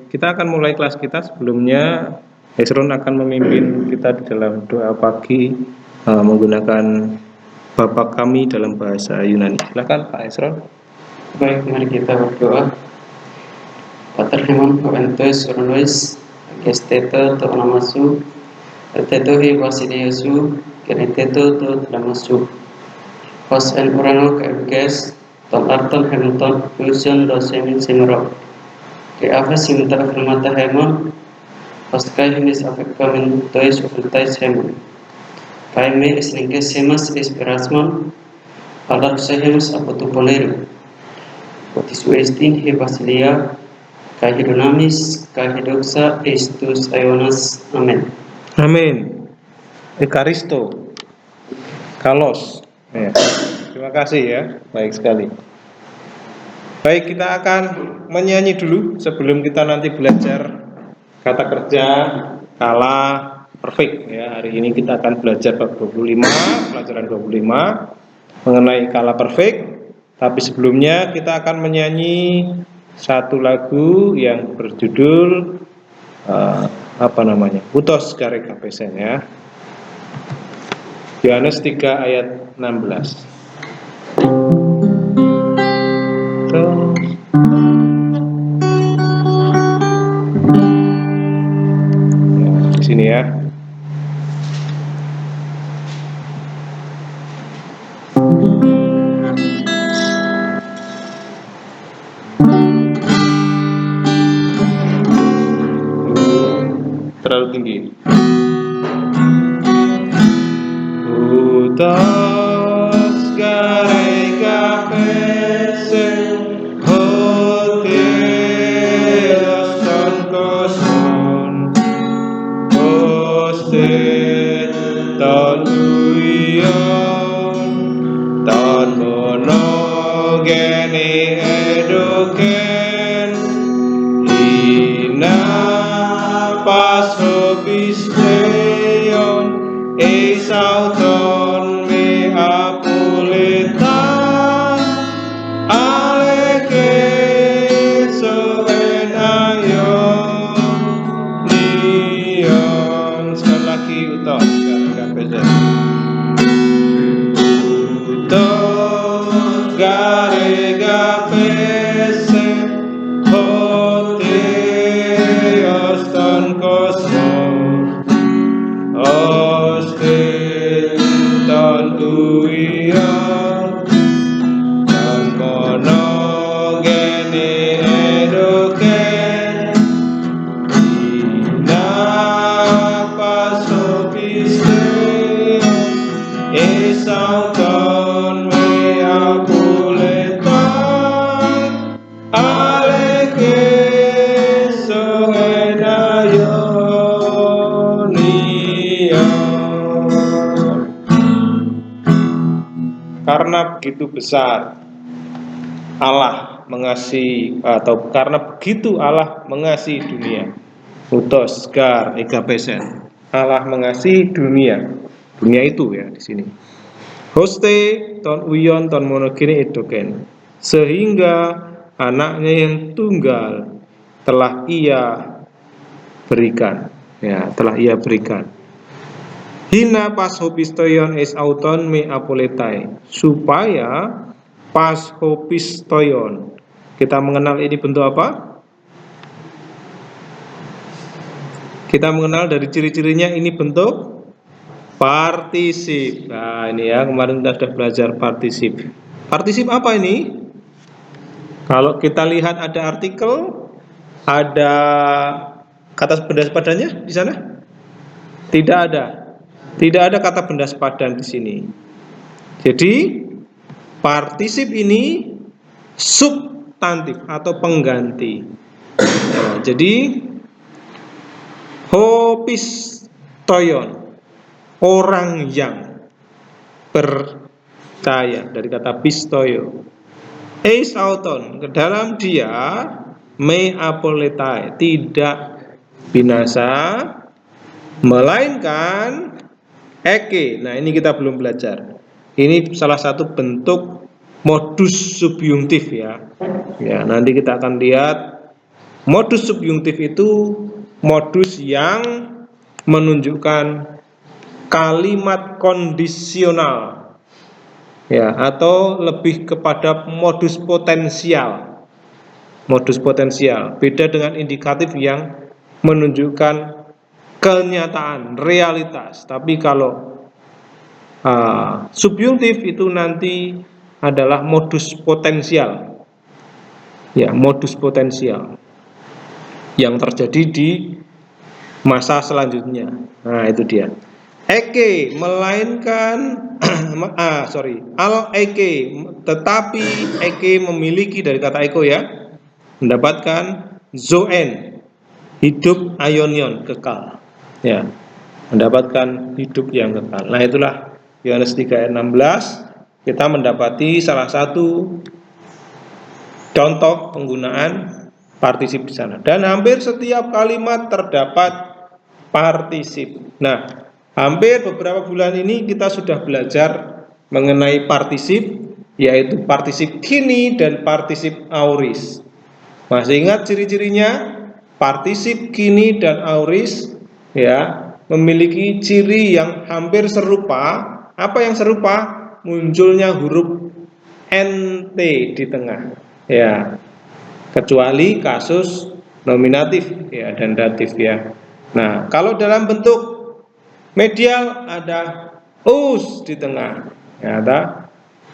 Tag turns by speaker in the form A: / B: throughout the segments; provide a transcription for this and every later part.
A: kita akan mulai kelas kita. Sebelumnya Hesron akan memimpin kita di dalam doa pagi menggunakan Bapa kami dalam bahasa Yunani. Silakan Pak Hesron.
B: Baik, mari kita berdoa. Pater Hemon Coventus Ornois, Gesteto to Onamasu, Teto hi Basilesu, Geneteto to Dramasu. Hos en Orano Kevges, Ton Arton Hamilton, Fusion Dosemin Simro. Que ave simta afirmata Hemon, Hos kai hinis afekamin tois ufeltais Hemon. Kai me isninke semas esperasmon, Alar sehemus apotuponeru. Otis Westin he Basilia, kai hidonamis, kai hidoxa estus aionas. Amen.
A: Amin. Ekaristo. Kalos. Ya. Terima kasih ya. Baik sekali. Baik, kita akan menyanyi dulu sebelum kita nanti belajar kata kerja kala perfect ya. Hari ini kita akan belajar bab 25, pelajaran 25 mengenai kala perfect. Tapi sebelumnya kita akan menyanyi satu lagu yang berjudul Utos Gare Kapesen ya. Yohanes 3 ayat 16. Di sini ya. Terlalu tinggi. Utos gare kapesen hoteos ton koson poste ton uion ton monogene edoken ina pas hopisteon esauton me apuletan aleke soen ayon nion. Sekali lagi utos gare gapesen hoteos ton koson oste ton uion ton monogene edoken ina pasopisteon esauton me apuletan aleke soen ayon nion. Karena begitu besar Allah mengasihi, atau karena begitu Allah mengasihi dunia. Utos gar egapesen. Allah mengasihi dunia. Dunia itu ya di sini. Hoste ton uyon ton monogene edoken. Sehingga anaknya yang tunggal telah ia berikan. Ya, telah ia berikan. Hina pas hopistoyon es auton me apoletai, supaya pas hopistoyon. Kita mengenal ini bentuk apa? Kita mengenal dari ciri-cirinya ini bentuk partisip. Nah ini ya, kemarin kita sudah belajar partisip. Partisip apa ini? Kalau kita lihat ada artikel, ada kata benda sepadannya di sana? Tidak ada. Tidak ada kata benda sepadan di sini. Jadi partisip ini substantif atau pengganti. Nah, jadi hopistoyon, orang yang percaya, dari kata pistoyo. Esauton, ke dalam dia me apoletai, tidak binasa, melainkan eke. Nah ini kita belum belajar. Ini salah satu bentuk modus subjuntif ya. Ya nanti kita akan lihat Modus subjungtif itu modus yang menunjukkan kalimat kondisional, ya, atau lebih kepada modus potensial. Modus potensial beda dengan indikatif yang menunjukkan kenyataan, realitas. Tapi kalau subjungtif itu nanti adalah modus potensial, ya, modus potensial yang terjadi di masa selanjutnya. Nah, itu dia. Eke melainkan al eke, tetapi eke memiliki, dari kata eko ya, mendapatkan zoen, hidup aionion, kekal, ya, mendapatkan hidup yang kekal. Nah, itulah Yohanes 3 ayat 16, kita mendapati salah satu contoh penggunaan partisip di sana. Dan hampir setiap kalimat terdapat partisip. Nah, hampir beberapa bulan ini kita sudah belajar mengenai partisip, yaitu partisip kini dan partisip aorist. Masih ingat ciri-cirinya? Partisip kini dan aorist, ya, memiliki ciri yang hampir serupa. Apa yang serupa? Munculnya huruf nt di tengah, ya, kecuali kasus nominatif, ya, dan datif, ya. Nah, kalau dalam bentuk medial ada us di tengah, ya,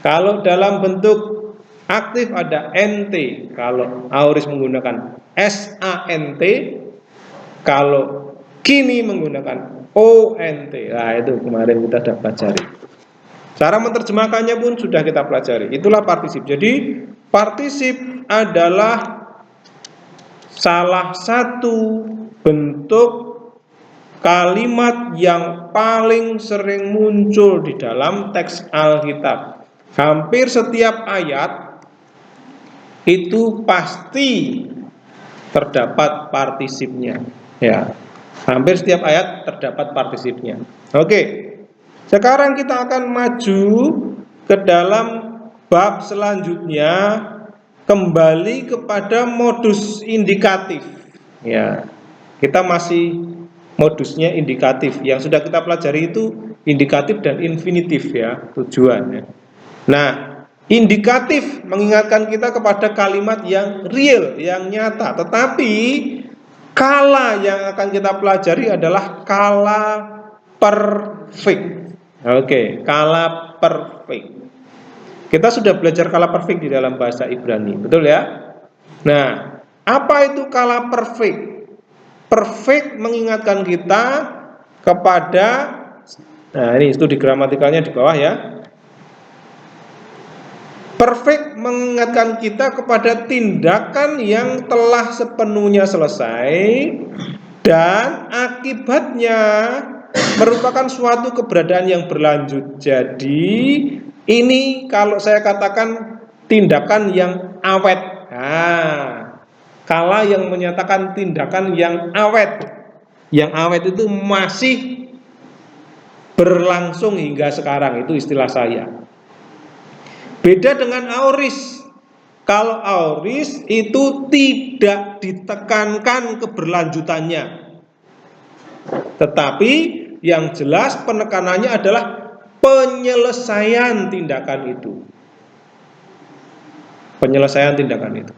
A: kalau dalam bentuk aktif ada nt, kalau aorist menggunakan sant, kalau kini menggunakan ont. Nah, itu kemarin kita sudah pelajari. Cara menerjemahkannya pun sudah kita pelajari. Itulah partisip. Jadi partisip adalah salah satu bentuk kalimat yang paling sering muncul di dalam teks Alkitab. Hampir setiap ayat itu pasti terdapat partisipnya, ya. Hampir setiap ayat terdapat partisipnya. Oke. Sekarang kita akan maju ke dalam bab selanjutnya, kembali kepada modus indikatif, ya. Kita masih modusnya indikatif. Yang sudah kita pelajari itu indikatif dan infinitif, ya, tujuannya. Nah, indikatif mengingatkan kita kepada kalimat yang real, yang nyata. Tetapi kala yang akan kita pelajari adalah kala perfect. Oke, kala perfect. Kita sudah belajar kala perfect di dalam bahasa Ibrani, betul ya? Nah, apa itu kala perfect? Perfect mengingatkan kita kepada, nah, ini studi gramatikalnya di bawah, ya. Perfect mengingatkan kita kepada tindakan yang telah sepenuhnya selesai dan akibatnya merupakan suatu keberadaan yang berlanjut. Jadi ini kalau saya katakan tindakan yang awet. Nah, kala yang menyatakan tindakan yang awet. Yang awet itu masih berlangsung hingga sekarang, itu istilah saya. Beda dengan aorist. Kalau aorist itu tidak ditekankan keberlanjutannya, tetapi yang jelas penekanannya adalah penyelesaian tindakan itu. Penyelesaian tindakan itu.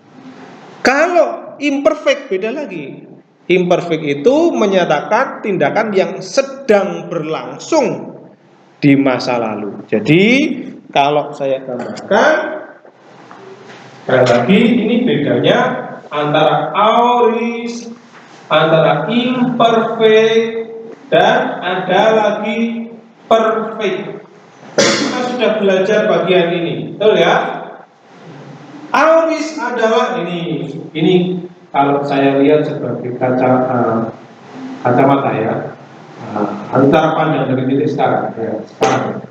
A: Kalau imperfect beda lagi. Imperfect itu menyatakan tindakan yang sedang berlangsung di masa lalu. Jadi kalau saya gambarkan, sekali lagi ini bedanya antara aorist, antara imperfect, dan ada lagi perfect. Kita sudah belajar bagian ini, betul ya? Aorist adalah ini kalau saya lihat sebagai kacamata, ya, antara pandang dari titik sekarang, ya, sekarang.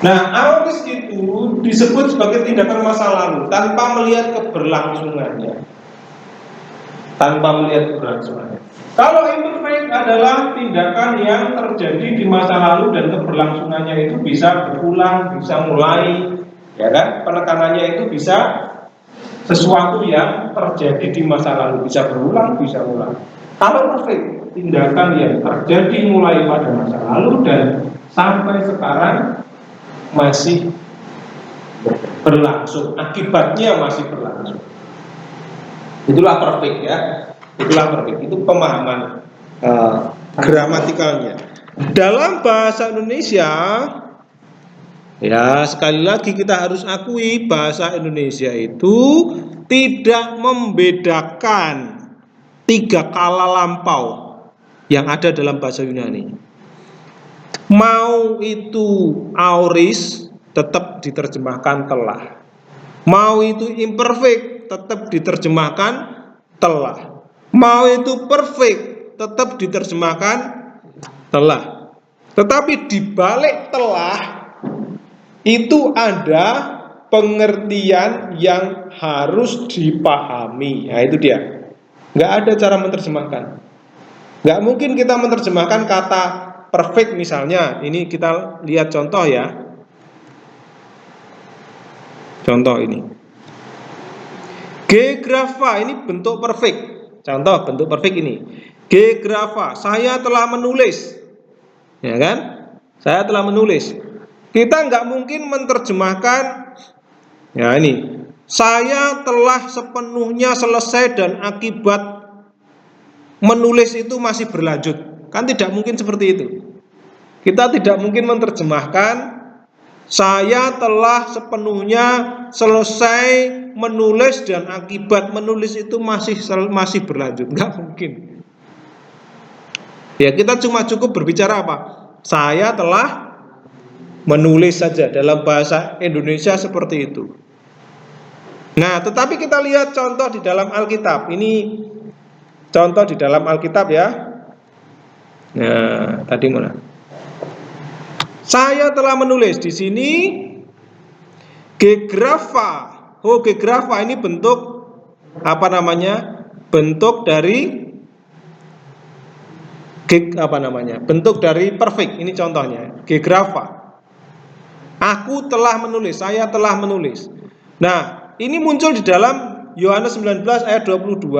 A: Nah, aorist itu disebut sebagai tindakan masa lalu tanpa melihat keberlangsungannya. Tanpa melihat keberlangsungannya. Kalau imperfect adalah tindakan yang terjadi di masa lalu dan keberlangsungannya itu bisa berulang, bisa mulai, ya kan? Penekanannya itu bisa sesuatu yang terjadi di masa lalu, bisa berulang, bisa ulang. Kalau perfect, tindakan yang terjadi mulai pada masa lalu dan sampai sekarang masih berlangsung, akibatnya masih berlangsung. Itulah perfect ya, itulah perfect. Itu pemahaman gramatikalnya. Dalam bahasa Indonesia, ya sekali lagi kita harus akui bahasa Indonesia itu tidak membedakan 3 kala lampau yang ada dalam bahasa Yunani. Mau itu aorist tetap diterjemahkan telah. Mau itu imperfect tetap diterjemahkan telah. Mau itu perfect tetap diterjemahkan telah. Tetapi di balik telah itu ada pengertian yang harus dipahami. Nah itu dia. Nggak ada cara menerjemahkan. Nggak mungkin kita menerjemahkan kata perfect misalnya. Ini kita lihat contoh ya. Contoh ini. Geographa ini bentuk perfect. Contoh bentuk perfect ini. Geographa, saya telah menulis. Ya kan? Saya telah menulis. Kita nggak mungkin menerjemahkan, ya ini, saya telah sepenuhnya selesai dan akibat menulis itu masih berlanjut. Kan tidak mungkin seperti itu. Kita tidak mungkin menerjemahkan, saya telah sepenuhnya selesai menulis dan akibat menulis itu masih berlanjut. Nggak mungkin. Ya kita cuma cukup berbicara apa? Saya telah menulis saja, dalam bahasa Indonesia seperti itu. Nah, tetapi kita lihat contoh di dalam Alkitab. Ini contoh di dalam Alkitab ya. Nah, tadi mana? Saya telah menulis di sini geographa. Oh, geographa ini bentuk apa namanya? Bentuk dari bentuk dari perfect. Ini contohnya, geographa. Aku telah menulis, saya telah menulis. Nah, ini muncul di dalam Yohanes 19 ayat 22.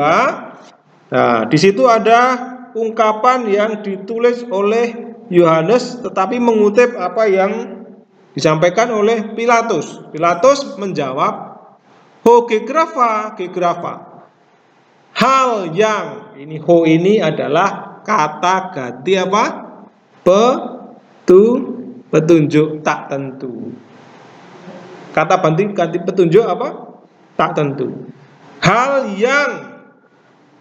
A: Nah, di situ ada ungkapan yang ditulis oleh Yohanes tetapi mengutip apa yang disampaikan oleh Pilatus. Pilatus menjawab, "Ho geographa, geographa." Hal yang ho ini adalah kata ganti apa? Petunjuk tak tentu. Kata ganti petunjuk apa? Tak tentu. Hal yang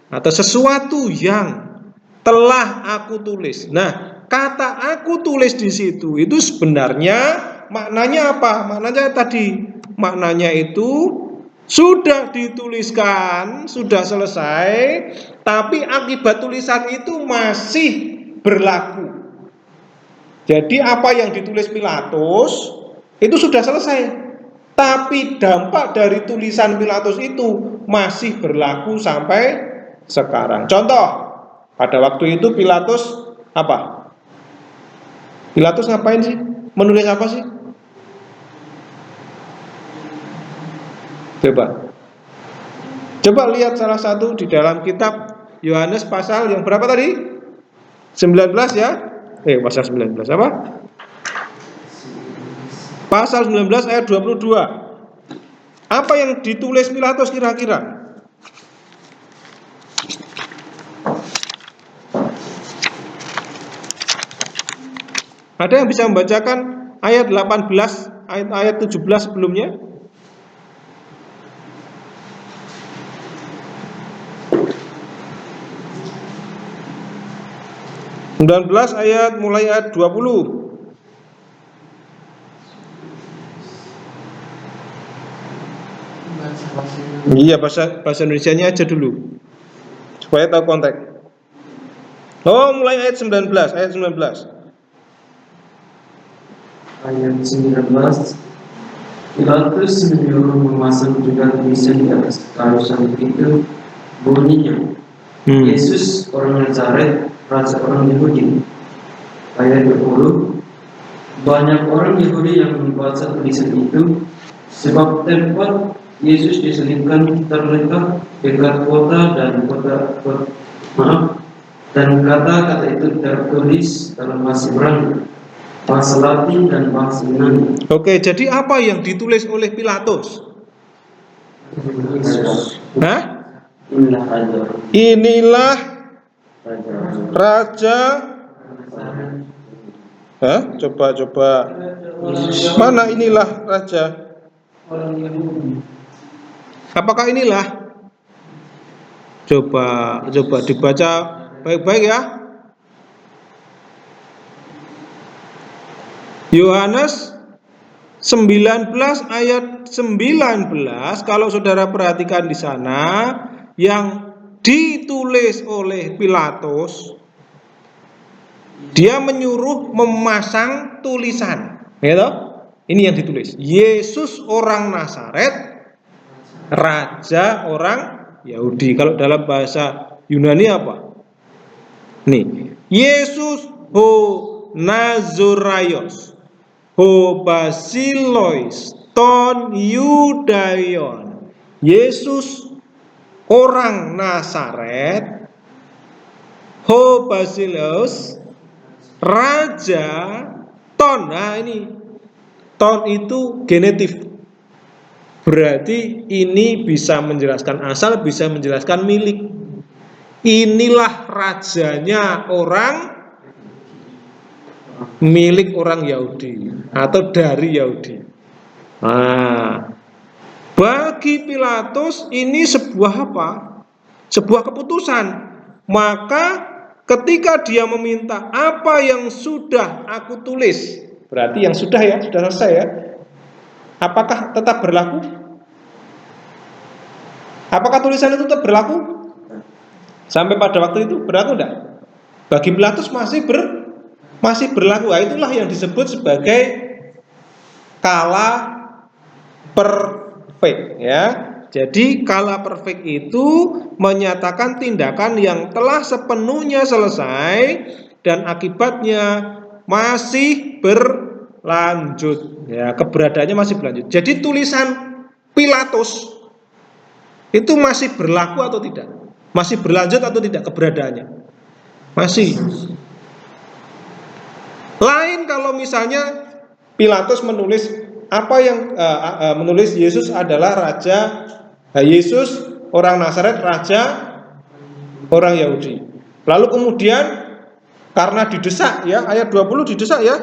A: atau sesuatu yang telah aku tulis. Nah, kata aku tulis di situ itu sebenarnya maknanya apa? Maknanya itu sudah dituliskan, sudah selesai, tapi akibat tulisan itu masih berlaku. Jadi apa yang ditulis Pilatus itu sudah selesai, tapi dampak dari tulisan Pilatus itu masih berlaku sampai sekarang. Contoh, pada waktu itu Pilatus apa? Pilatus ngapain sih? Menulis apa sih? Coba lihat salah satu di dalam kitab Yohanes pasal yang berapa tadi? 19 ya? Pasal 19 apa? Pasal 19 ayat 22. Apa yang ditulis Pilatus kira-kira? Ada yang bisa membacakan ayat 18, ayat 17 sebelumnya? ayat mulai ayat 20. Iya, bahasa Indonesianya aja dulu supaya tahu konteks. Oh, mulai ayat 19, ayat 19.
B: Ayat 19. Pilatus menyuruh memasang juga tulisan di atas karusan itu, bunyinya, Yesus orang Nazaret, Raja orang Yahudi. Ayat 20. Banyak orang Yahudi yang membaca tulisan itu, sebab tempat Yesus diselipkan terletak dekat kota dan dan kata-kata itu tertulis dalam bahasa Ibrani, bahasa Latin dan bahasa Yunani.
A: Oke, jadi apa yang ditulis oleh Pilatus?
B: Yesus.
A: Hah?
B: Inilah raja.
A: Inilah raja. Hah? Coba. Mana inilah raja? Apakah inilah? Coba dibaca baik-baik ya. Yohanes 19 ayat 19, kalau saudara perhatikan di sana yang ditulis oleh Pilatus, dia menyuruh memasang tulisan, gitu. Ini yang ditulis, Yesus orang Nazaret, raja orang Yahudi. Kalau dalam bahasa Yunani apa? Nih, Yesus ho Nazoraios, ho Basilois ton Yudaion. Yesus orang Nazaret, ho Basileus, raja ton. Nah ini ton itu genetif, berarti ini bisa menjelaskan asal, bisa menjelaskan milik. Inilah rajanya orang, milik orang Yahudi atau dari Yahudi. Nah, bagi Pilatus ini sebuah apa? Sebuah keputusan. Maka ketika dia meminta apa yang sudah aku tulis, berarti yang sudah ya, sudah selesai ya. Apakah tetap berlaku? Apakah tulisan itu tetap berlaku? Sampai pada waktu itu berlaku enggak? Bagi Pilatus masih berlaku. Nah, itulah yang disebut sebagai kala perfect ya. Jadi kala perfect itu menyatakan tindakan yang telah sepenuhnya selesai dan akibatnya masih berlanjut ya, keberadaannya masih berlanjut. Jadi tulisan Pilatus itu masih berlaku atau tidak? Masih berlanjut atau tidak keberadaannya? Masih. Lain kalau misalnya Pilatus menulis apa yang menulis Yesus adalah raja, Yesus orang Nazaret, raja orang Yahudi. Lalu kemudian karena didesak ya, ayat 20 didesak ya,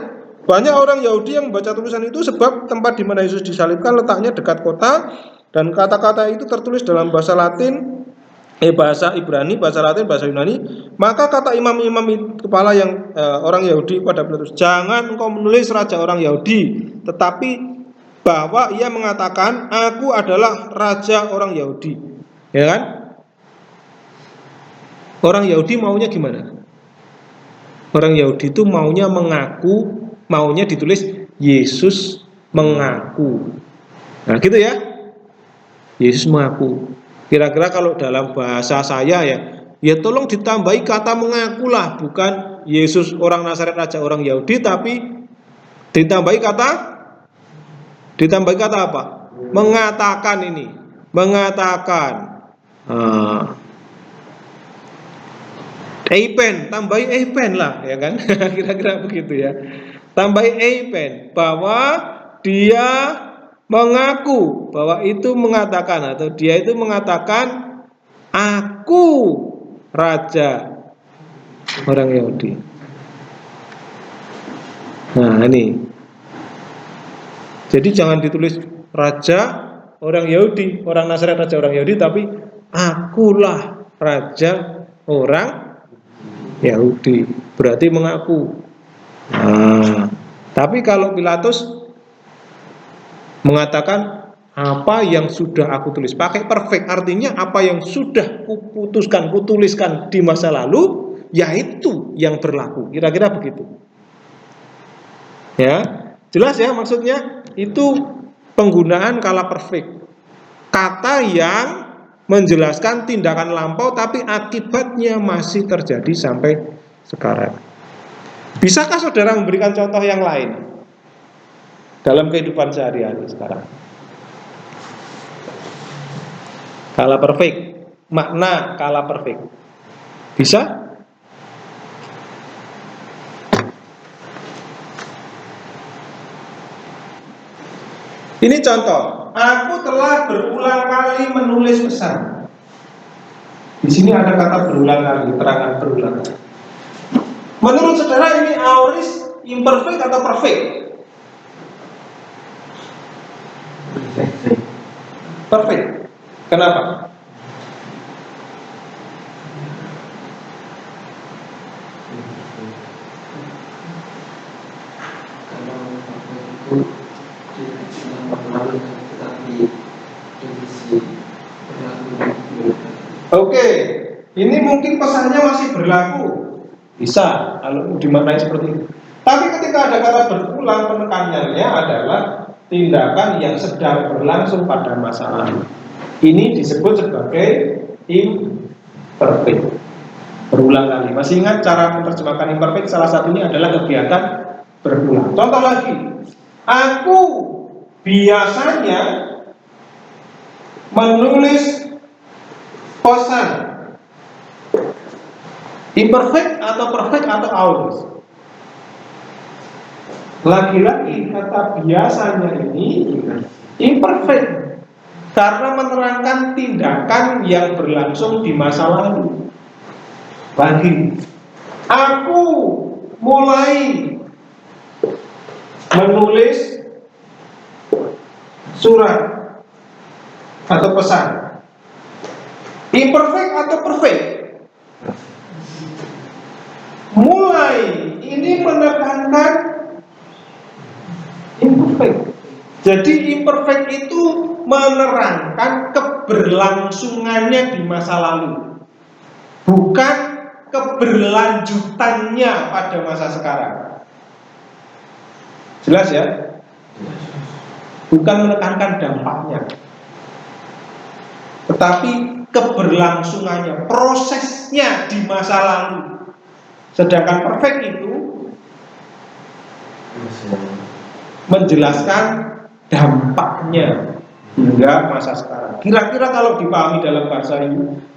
A: banyak orang Yahudi yang membaca tulisan itu sebab tempat di mana Yesus disalibkan letaknya dekat kota dan kata-kata itu tertulis dalam bahasa Latin, bahasa Ibrani, bahasa Latin, bahasa Yunani. Maka kata imam-imam kepala yang orang Yahudi pada Pilatus, jangan engkau menulis raja orang Yahudi, tetapi bahwa ia mengatakan aku adalah raja orang Yahudi. Ya kan? Orang Yahudi maunya gimana? Orang Yahudi itu maunya mengaku, maunya ditulis Yesus mengaku. Nah gitu ya, Yesus mengaku. Kira-kira kalau dalam bahasa saya ya tolong ditambahi kata mengakulah, bukan Yesus orang Nazaret raja orang Yahudi, tapi ditambahi kata apa? Mengatakan ini, mengatakan. Eipen, tambahi eipen lah, ya kan? Kira-kira begitu ya. Tambahi eipen bahwa dia mengaku, bahwa itu mengatakan atau dia itu mengatakan aku raja orang Yahudi. Nah ini, jadi jangan ditulis raja orang Yahudi, orang Nazaret raja orang Yahudi, tapi akulah raja orang Yahudi, berarti mengaku. Nah, tapi kalau Pilatus mengatakan apa yang sudah aku tulis, pakai perfect, artinya apa yang sudah kutuliskan di masa lalu, yaitu yang berlaku. Kira-kira begitu. Ya, jelas ya maksudnya, itu penggunaan kala perfect. Kata yang menjelaskan tindakan lampau tapi akibatnya masih terjadi sampai sekarang. Bisakah saudara memberikan contoh yang lain dalam kehidupan sehari-hari sekarang? Kala perfect. Makna kala perfect. Bisa? Ini contoh. Aku telah berulang kali menulis pesan. Di sini ada kata berulang kali, keterangan berulang kali. Menurut saudara ini aorist imperfect atau perfect? Perfect. Kenapa? Oke, ini mungkin pesannya masih berlaku. Bisa, kalau dimaknai seperti itu. Tapi ketika ada kata berulang, penekanannya adalah tindakan yang sedang berlangsung pada masa lalu. Ini disebut sebagai imperfect. Berulang kali. Masih ingat cara menerjemahkan imperfect? Salah satunya adalah kegiatan berulang. Contoh lagi, aku biasanya menulis pesan. Imperfect atau perfect atau always? Lagi-lagi kata biasanya ini imperfect karena menerangkan tindakan yang berlangsung di masa lalu. Lagi, aku mulai menulis surat atau pesan. Imperfect atau perfect? Mulai ini menekankan imperfect. Jadi imperfect itu menerangkan keberlangsungannya di masa lalu, bukan keberlanjutannya pada masa sekarang. Jelas ya? Bukan menekankan dampaknya, tetapi keberlangsungannya, prosesnya di masa lalu. Sedangkan perfect itu menjelaskan dampaknya hingga masa sekarang. Kira-kira kalau dipahami dalam bahasa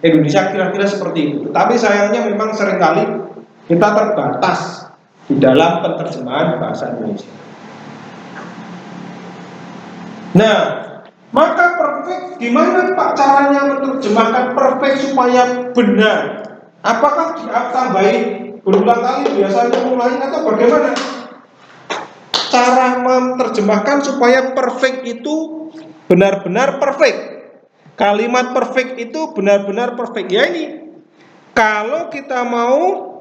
A: Indonesia kira-kira seperti itu. Tapi sayangnya memang seringkali kita terbatas di dalam penerjemahan bahasa Indonesia. Nah, maka perfect, gimana Pak caranya menerjemahkan perfect supaya benar? Apakah ditambahin berulang kali biasanya mulai atau bagaimana? Cara menerjemahkan supaya perfect itu benar-benar perfect. Kalimat perfect itu benar-benar perfect. Ya ini, kalau kita mau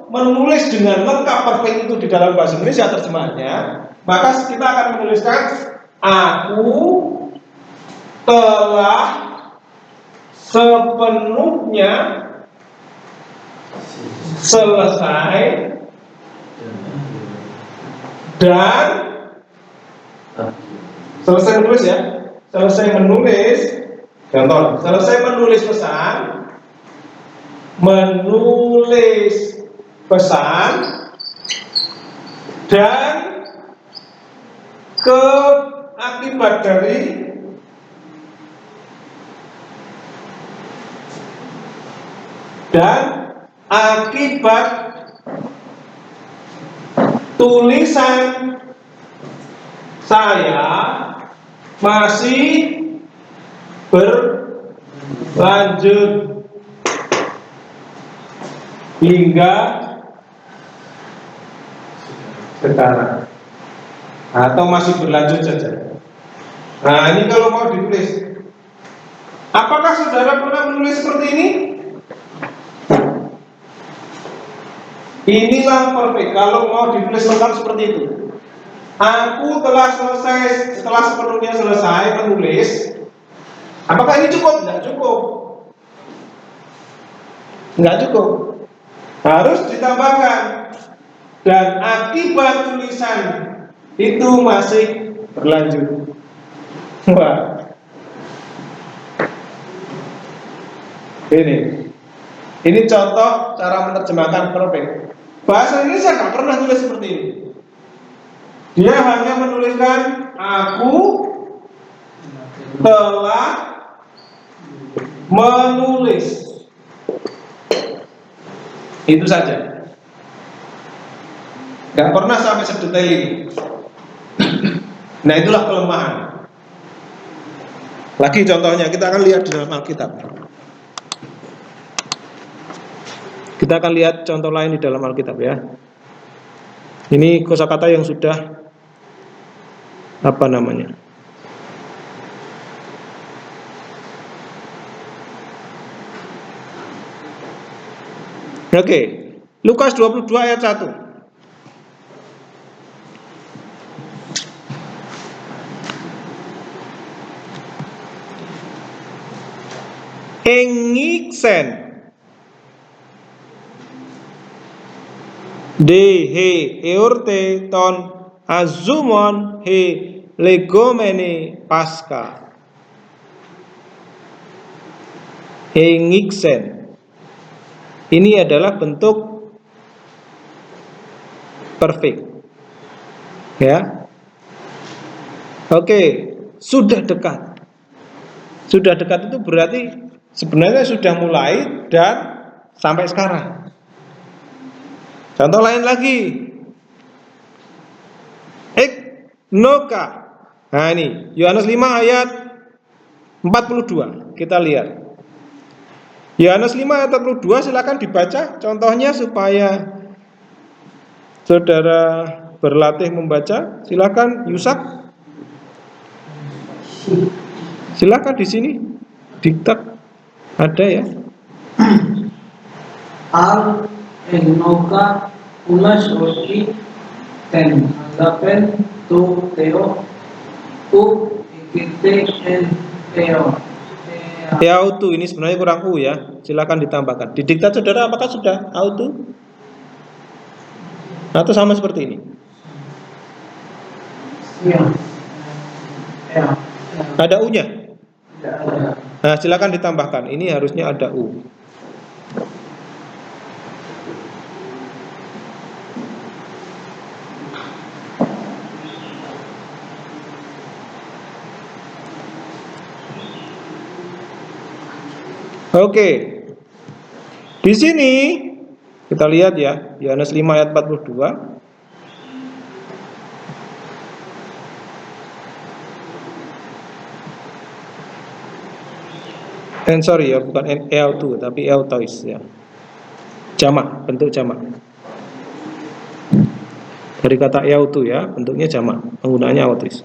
A: menulis dengan lengkap perfect itu di dalam bahasa Indonesia terjemahannya, maka kita akan menuliskan aku telah sepenuhnya selesai dan selesai menulis ya. Selesai menulis, contoh, selesai menulis pesan, dan akibat dari tulisan saya masih berlanjut hingga sekarang, atau masih berlanjut saja. Nah, ini kalau mau ditulis, apakah saudara pernah menulis seperti ini? Inilah perfect. Kalau mau ditulis lengkap seperti itu, aku telah selesai, setelah sepenuhnya selesai menulis. Apakah ini cukup? Tidak cukup. Tidak cukup. Harus ditambahkan, dan akibat tulisan itu masih berlanjut. Wah, ini contoh cara menerjemahkan perfect. Bahasa Indonesia nggak pernah tulis seperti ini. Dia hanya menuliskan aku telah menulis. Itu saja. Gak pernah sampai sedetail ini. Nah, itulah kelemahan. Lagi contohnya, kita akan lihat di dalam Alkitab. Kita akan lihat contoh lain di dalam Alkitab ya. Ini kosakata yang sudah apa namanya? Oke, Lukas 22 ayat 1. Engiksen de he eorte ton azumon he legomene pasca. Engiksen ini adalah bentuk perfect ya. Oke, sudah dekat. Sudah dekat itu berarti sebenarnya sudah mulai dan sampai sekarang. Contoh lain lagi, Noka. Nah ini Yohanes 5 ayat 42. Kita lihat Yohanes 5 ayat 42, silakan dibaca contohnya supaya saudara berlatih membaca. Silakan Yusak. Silakan di sini diktat ada ya.
C: Al Enoka ulas oski ten agapen tu teo u ikite en teo.
A: Ya auto ini sebenarnya kurang u ya. Silakan ditambahkan. Di diktat saudara apakah sudah auto? Atau sama seperti ini?
C: Ya. Ya.
A: Ada u-nya?
C: Tidak ada.
A: Nah, silakan ditambahkan. Ini harusnya ada u. Oke. Di sini kita lihat ya, Yohanes 5 ayat 42. Sorry ya, bukan L2 tapi L-tois ya. Jamak, bentuk jamak. Dari kata L2 ya, bentuknya jamak, penggunaannya autis.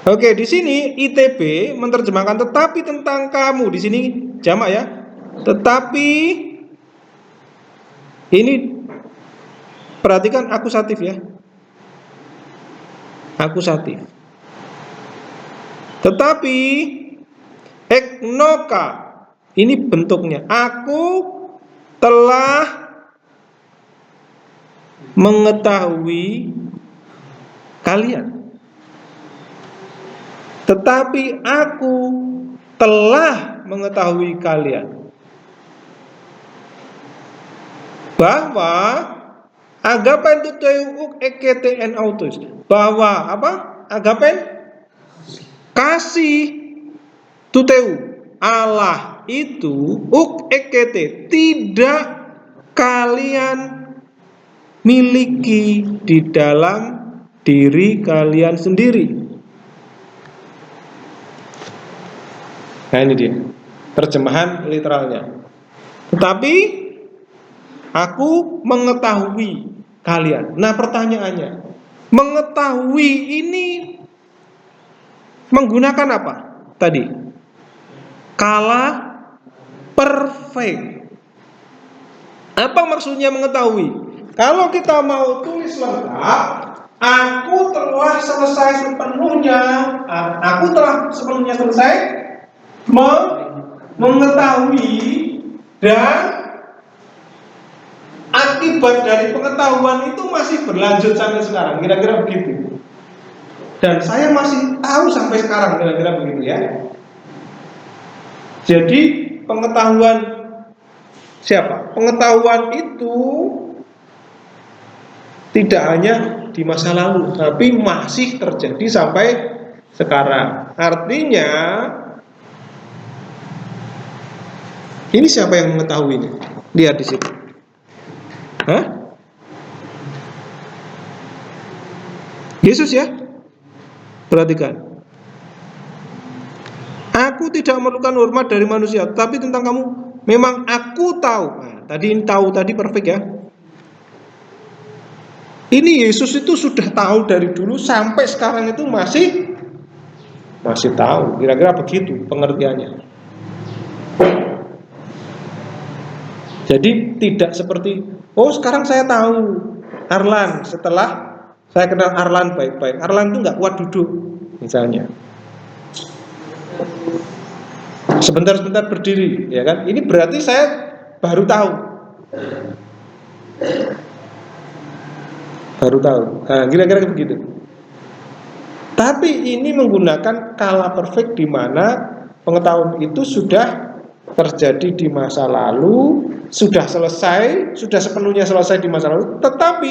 A: Oke, di sini ITB menerjemahkan tetapi tentang kamu. Di sini jamak ya. Tetapi ini perhatikan akusatif ya. Akusatif. Tetapi eknoka ini bentuknya. Aku telah mengetahui kalian. Tetapi aku telah mengetahui kalian bahwa agapen tuteu eketen autos, bahwa apa? Agapen kasih tuteu Allah itu ekete tidak kalian miliki di dalam diri kalian sendiri. Nah ini dia terjemahan literalnya. Tetapi aku mengetahui kalian. Nah pertanyaannya, mengetahui ini menggunakan apa? Tadi kala perfect. Apa maksudnya mengetahui? Kalau kita mau tulis lengkap, aku telah selesai sepenuhnya. Aku telah sepenuhnya selesai mengetahui dan akibat dari pengetahuan itu masih berlanjut sampai sekarang. Kira-kira begitu. Dan saya masih tahu sampai sekarang, kira-kira begitu ya. Jadi pengetahuan siapa? Pengetahuan itu tidak hanya di masa lalu, tapi masih terjadi sampai sekarang. Artinya ini siapa yang mengetahui ini? Lihat di situ. Hah? Yesus ya? Perhatikan. Aku tidak memerlukan hormat dari manusia, tapi tentang kamu memang aku tahu. Nah, tadi ini tahu tadi perfect ya. Ini Yesus itu sudah tahu dari dulu sampai sekarang itu masih tahu. Kira-kira begitu pengertiannya. Jadi tidak seperti, oh sekarang saya tahu Arlan setelah saya kenal Arlan baik-baik. Arlan itu nggak kuat duduk, misalnya. Sebentar-sebentar berdiri, ya kan? Ini berarti saya baru tahu. Nah, kira-kira begitu. Tapi ini menggunakan kala perfect di mana pengetahuan itu sudah terjadi di masa lalu, sudah selesai, sudah sepenuhnya selesai di masa lalu, tetapi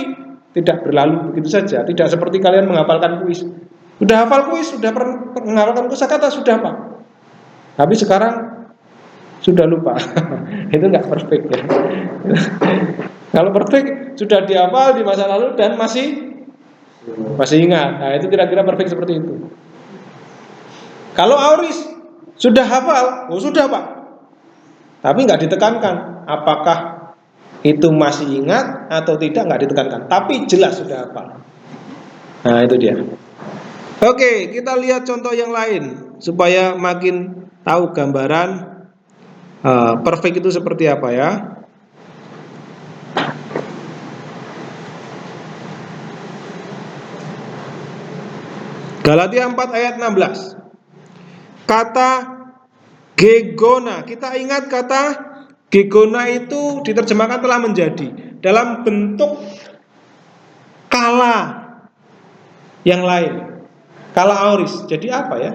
A: tidak berlalu begitu saja. Tidak seperti kalian menghafalkan kuis. Sudah hafal kuis, sudah menghafalkan kosakata, sudah Pak. Tapi sekarang sudah lupa. Itu nggak perfect ya. Kalau perfect sudah dihafal di masa lalu dan masih ingat. Nah, itu kira-kira perfect seperti itu. Kalau auris sudah hafal, oh sudah Pak. Tapi nggak ditekankan apakah itu masih ingat atau tidak, nggak ditekankan. Tapi jelas sudah hafal. Nah, itu dia. Oke, kita lihat contoh yang lain supaya makin tahu gambaran perfect itu seperti apa ya. Galatia 4 ayat 16. Kata gegona, kita ingat kata gegona itu diterjemahkan telah menjadi dalam bentuk kala yang lain, kala auris. Jadi apa ya?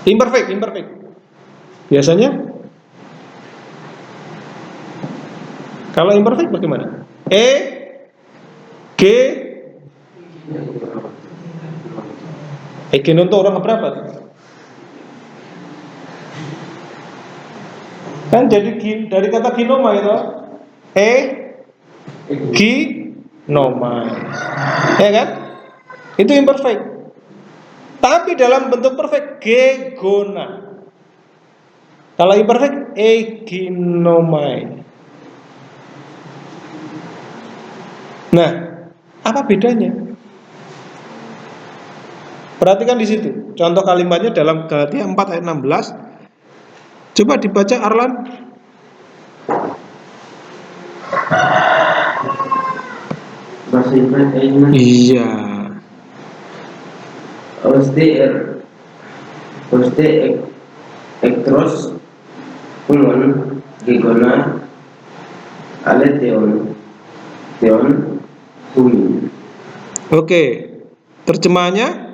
A: Imperfect. Biasanya kalau imperfect bagaimana? Genon itu orang berapa? Kan jadi dari kata ginoma itu ginomai, ya kan? Itu imperfect. Tapi dalam bentuk perfect gegona. Kalau imperfect eginomai. Nah, apa bedanya? Perhatikan di situ. Contoh kalimatnya dalam Galatia 4 ayat 16. Coba dibaca Arlan.
B: Masih ingat
A: Iya.
B: Oste ektros umon gegona ale teon humi.
A: Oke, terjemahannya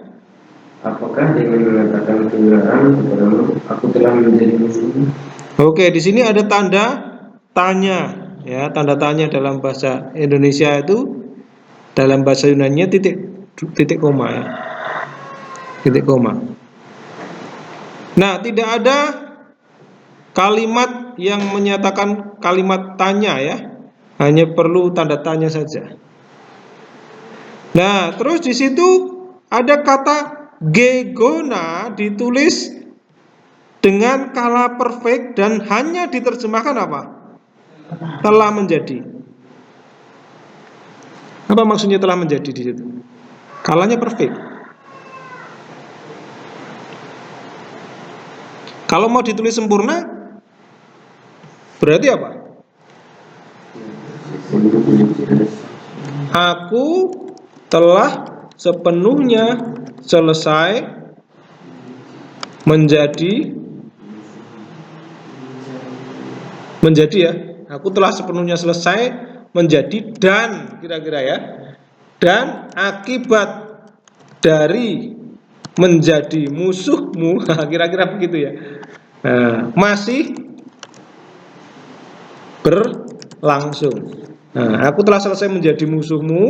B: Apakah dengan mengatakan kebenaran kepadamu aku telah menjadi musuhmu?
A: Oke, di sini ada tanda tanya, ya, tanda tanya dalam bahasa Indonesia itu, dalam bahasa Yunani titik koma ya, titik koma. Nah, tidak ada kalimat yang menyatakan kalimat tanya ya, hanya perlu tanda tanya saja. Nah, terus di situ ada kata gegona ditulis dengan kala perfect dan hanya diterjemahkan apa? Telah menjadi. Apa maksudnya telah menjadi di situ? Kalanya perfect. Kalau mau ditulis sempurna, berarti apa? Aku telah sepenuhnya selesai menjadi ya. Aku telah sepenuhnya selesai menjadi dan kira-kira ya. Dan akibat dari menjadi musuhmu, kira-kira begitu ya. Nah, masih berlangsung. Nah, aku telah selesai menjadi musuhmu,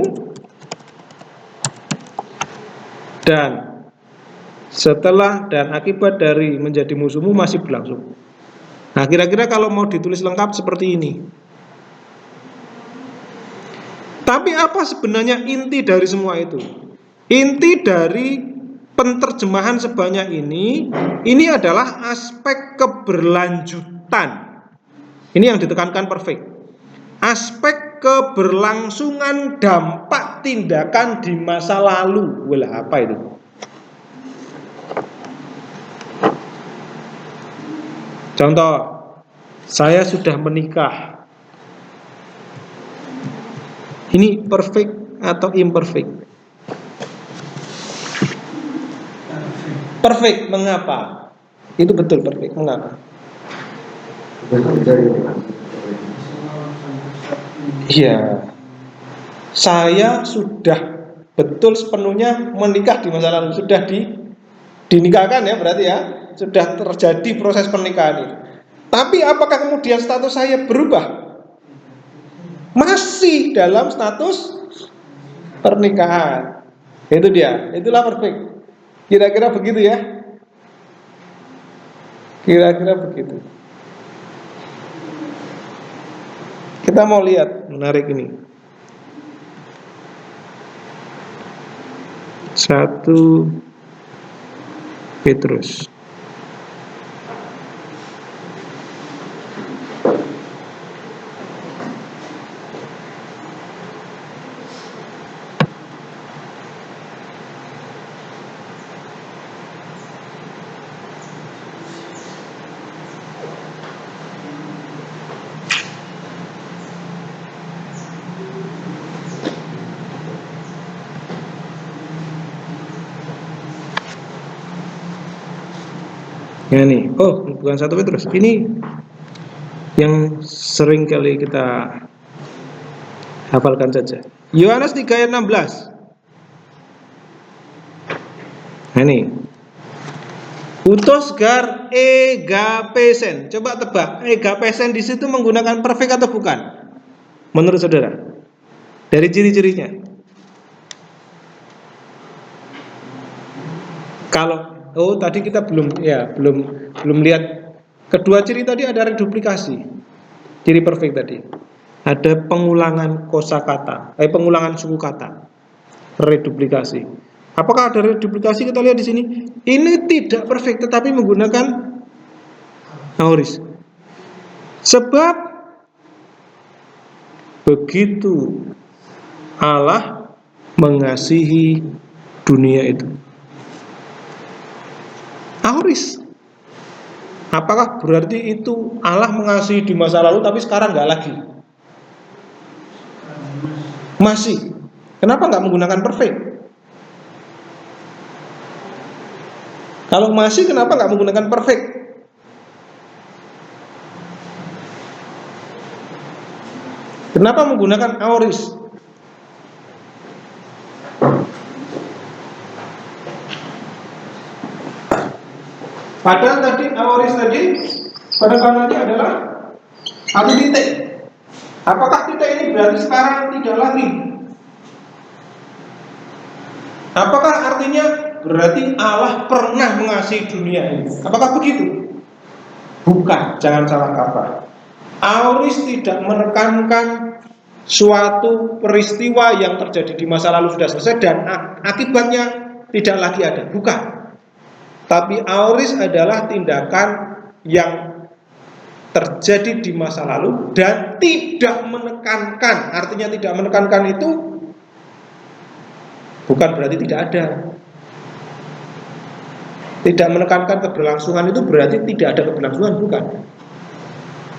A: dan setelah dan akibat dari menjadi musuhmu masih berlangsung. Nah, kira-kira kalau mau ditulis lengkap seperti ini. Tapi apa sebenarnya inti dari semua itu? Inti dari penterjemahan sebanyak ini adalah aspek keberlanjutan. Ini yang ditekankan perfect. Aspek keberlangsungan dampak tindakan di masa lalu. Wala, apa itu? Contoh, saya sudah menikah. Ini perfect atau imperfect? Perfect, mengapa? Itu betul perfect, mengapa? Iya, saya sudah betul sepenuhnya menikah di masa lalu, sudah dinikahkan ya, berarti ya, sudah terjadi proses pernikahan itu. Tapi apakah kemudian status saya berubah? Masih dalam status pernikahan. Itu dia, itulah perfect. Kira-kira begitu ya? Kira-kira begitu. Kita mau lihat, menarik ini. 1 Petrus. Ya nih, oh bukan 1 Petrus. Ini yang sering kali kita hafalkan saja. Yohanes 3 ayat 16. Nah ini. Utos gar egapesen. Coba tebak, egapesen di situ menggunakan perfect atau bukan? Menurut saudara? Dari ciri-cirinya. Kalau tadi kita belum lihat kedua ciri tadi. Ada reduplikasi. Ciri perfect tadi. Ada pengulangan kosakata, pengulangan suku kata. Reduplikasi. Apakah ada reduplikasi? Kita lihat di sini. Ini tidak perfect tetapi menggunakan aorist. Sebab begitu Allah mengasihi dunia itu. Aorist. Apakah berarti itu Allah mengasihi di masa lalu tapi sekarang nggak lagi? Masih. Kenapa nggak menggunakan perfect? Kalau masih, kenapa nggak menggunakan perfect? Kenapa menggunakan aorist? Padahal tadi aorist tadi penekanannya adalah satu titik. Apakah titik ini berarti sekarang tidak lagi? Apakah artinya berarti Allah pernah mengasihi dunia ini? Apakah begitu? Bukan, jangan salah kaprah. Aorist tidak menekankan suatu peristiwa yang terjadi di masa lalu sudah selesai dan akibatnya tidak lagi ada. Bukan. Tapi aorist adalah tindakan yang terjadi di masa lalu dan tidak menekankan. Artinya tidak menekankan itu bukan berarti tidak ada. Tidak menekankan keberlangsungan itu berarti tidak ada keberlangsungan, bukan.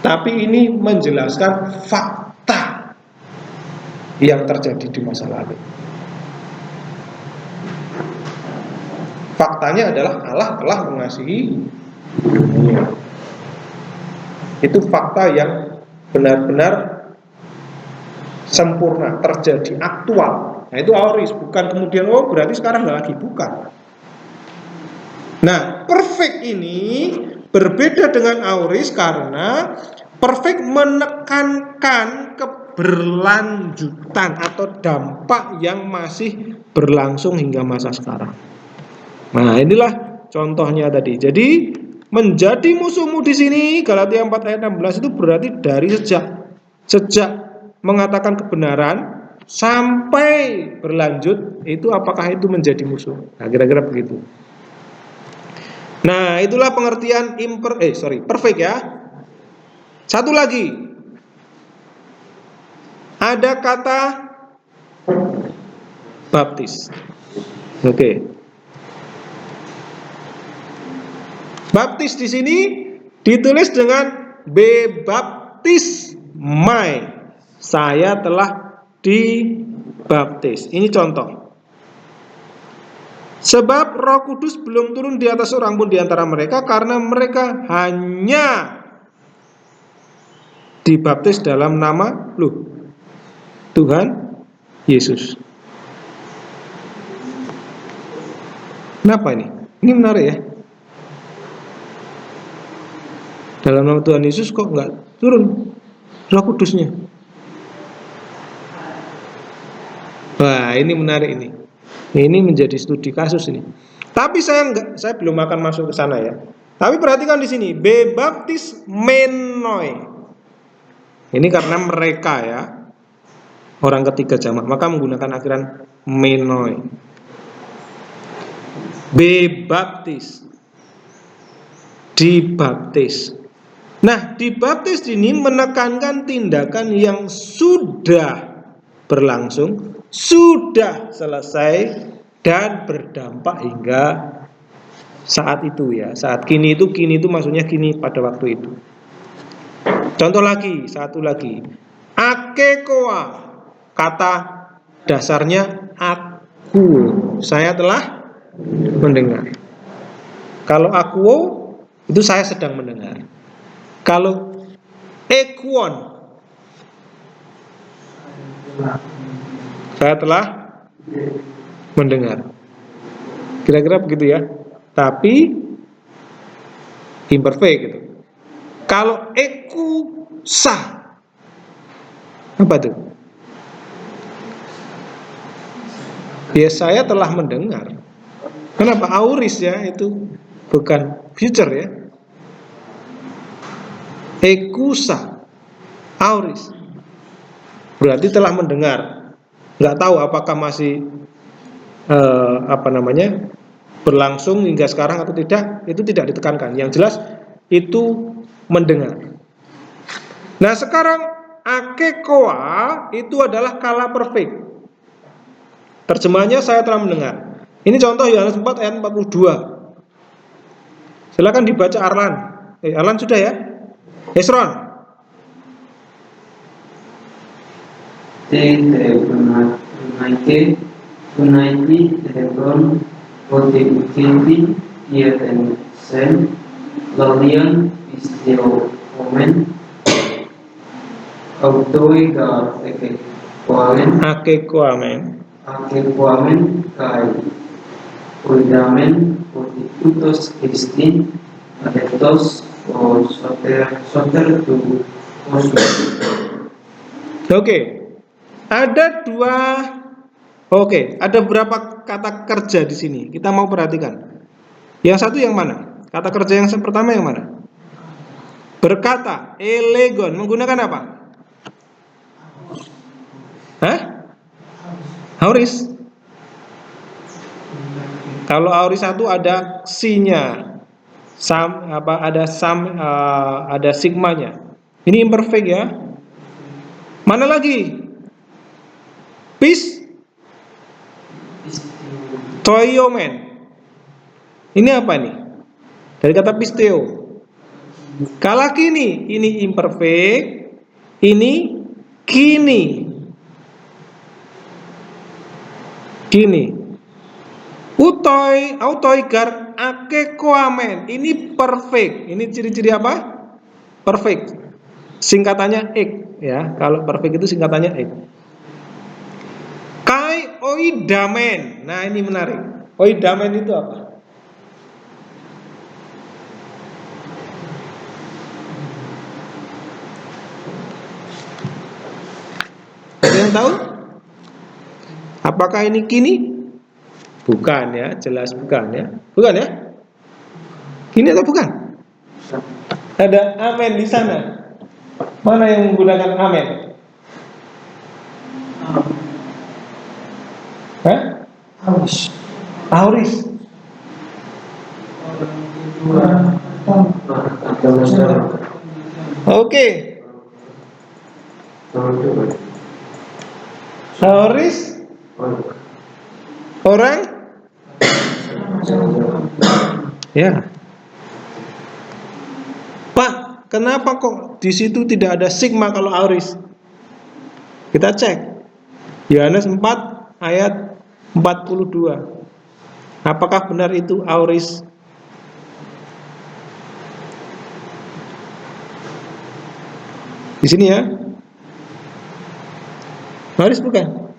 A: Tapi ini menjelaskan fakta yang terjadi di masa lalu. Faktanya adalah Allah telah mengasihi dunia. Itu fakta yang benar-benar sempurna, terjadi, aktual. Nah itu aorist, bukan kemudian berarti sekarang nggak lagi, bukan. Nah, perfect ini berbeda dengan aorist karena perfect menekankan keberlanjutan atau dampak yang masih berlangsung hingga masa sekarang. Nah, inilah contohnya tadi. Jadi menjadi musuhmu di sini Galatia 4 ayat 16 itu berarti dari sejak mengatakan kebenaran sampai berlanjut itu apakah itu menjadi musuh. Nah, kira-kira begitu. Nah, itulah pengertian perfect ya. Satu lagi. Ada kata baptis. Oke. Baptis di sini ditulis dengan baptismai. Saya telah dibaptis. Ini contoh. Sebab Roh Kudus belum turun di atas seorang pun di antara mereka karena mereka hanya dibaptis dalam nama Tuhan Yesus. Kenapa ini? Ini menarik ya. Dalam nama Tuhan Yesus kok nggak turun Roh Kudusnya? Wah, ini menarik ini. Ini menjadi studi kasus ini. Tapi saya belum akan masuk ke sana ya. Tapi perhatikan di sini, baptis menoi. Ini karena mereka ya, orang ketiga jamak, maka menggunakan akhiran menoi. Baptis, dibaptis. Nah, dibaptis ini menekankan tindakan yang sudah berlangsung, sudah selesai dan berdampak hingga saat itu ya. Saat kini itu maksudnya kini pada waktu itu. Contoh lagi, satu lagi. Akekoa, kata dasarnya aku. Saya telah mendengar. Kalau akuo itu saya sedang mendengar. Kalau ekuon saya telah mendengar. Kira-kira begitu ya. Tapi imperfect gitu. Kalau ekusa apa tuh? Ya saya telah mendengar. Kenapa auris ya, itu bukan future ya. Ekusa auris berarti telah mendengar. Nggak tahu apakah masih berlangsung hingga sekarang atau tidak, itu tidak ditekankan. Yang jelas itu mendengar. Nah sekarang akekoa itu adalah kala perfect. Terjemahannya saya telah mendengar. Ini contoh Yohanes 4 ayat 42. Silakan dibaca Arlan. Arlan sudah ya? Esron.
B: Unaiti Hebron Oti Ukinti Ieten Sen Lalian Istio Omen Autoi Ga Akekoamen Kai Uidamen Oti Utos Kristin Adetos O Soter Tu Osu.
A: Oke. Ada berapa kata kerja di sini? Kita mau perhatikan. Yang satu yang mana? Kata kerja yang pertama yang mana? Berkata, elegon, menggunakan apa? Hah? Auris. Kalau auris satu ada ksinya, ada sigmanya. Ini imperfect ya. Mana lagi? Toyomen. Ini apa nih? Dari kata pisteo. Kala kini, ini imperfect. Ini kini. Autoigar akekoamen. Ini perfect. Ini ciri-ciri apa? Perfect. Singkatannya ek ya. Kalau perfect itu singkatannya ek. Kai oidamen. Nah, ini menarik. Oidamen itu apa? yang tahu? Apakah ini kini? Bukan ya, jelas bukan ya. Bukan ya? Kini atau bukan? Ada amen di sana. Mana yang menggunakan amen? Hah?
C: Harus
A: Auris.
C: orang kedua
A: Oke. Auris orang? Ya. Pak, kenapa kok di situ tidak ada sigma kalau auris? Kita cek. Yohanes 4 ayat 42. Apakah benar itu auris? Di sini ya. Auris bukan?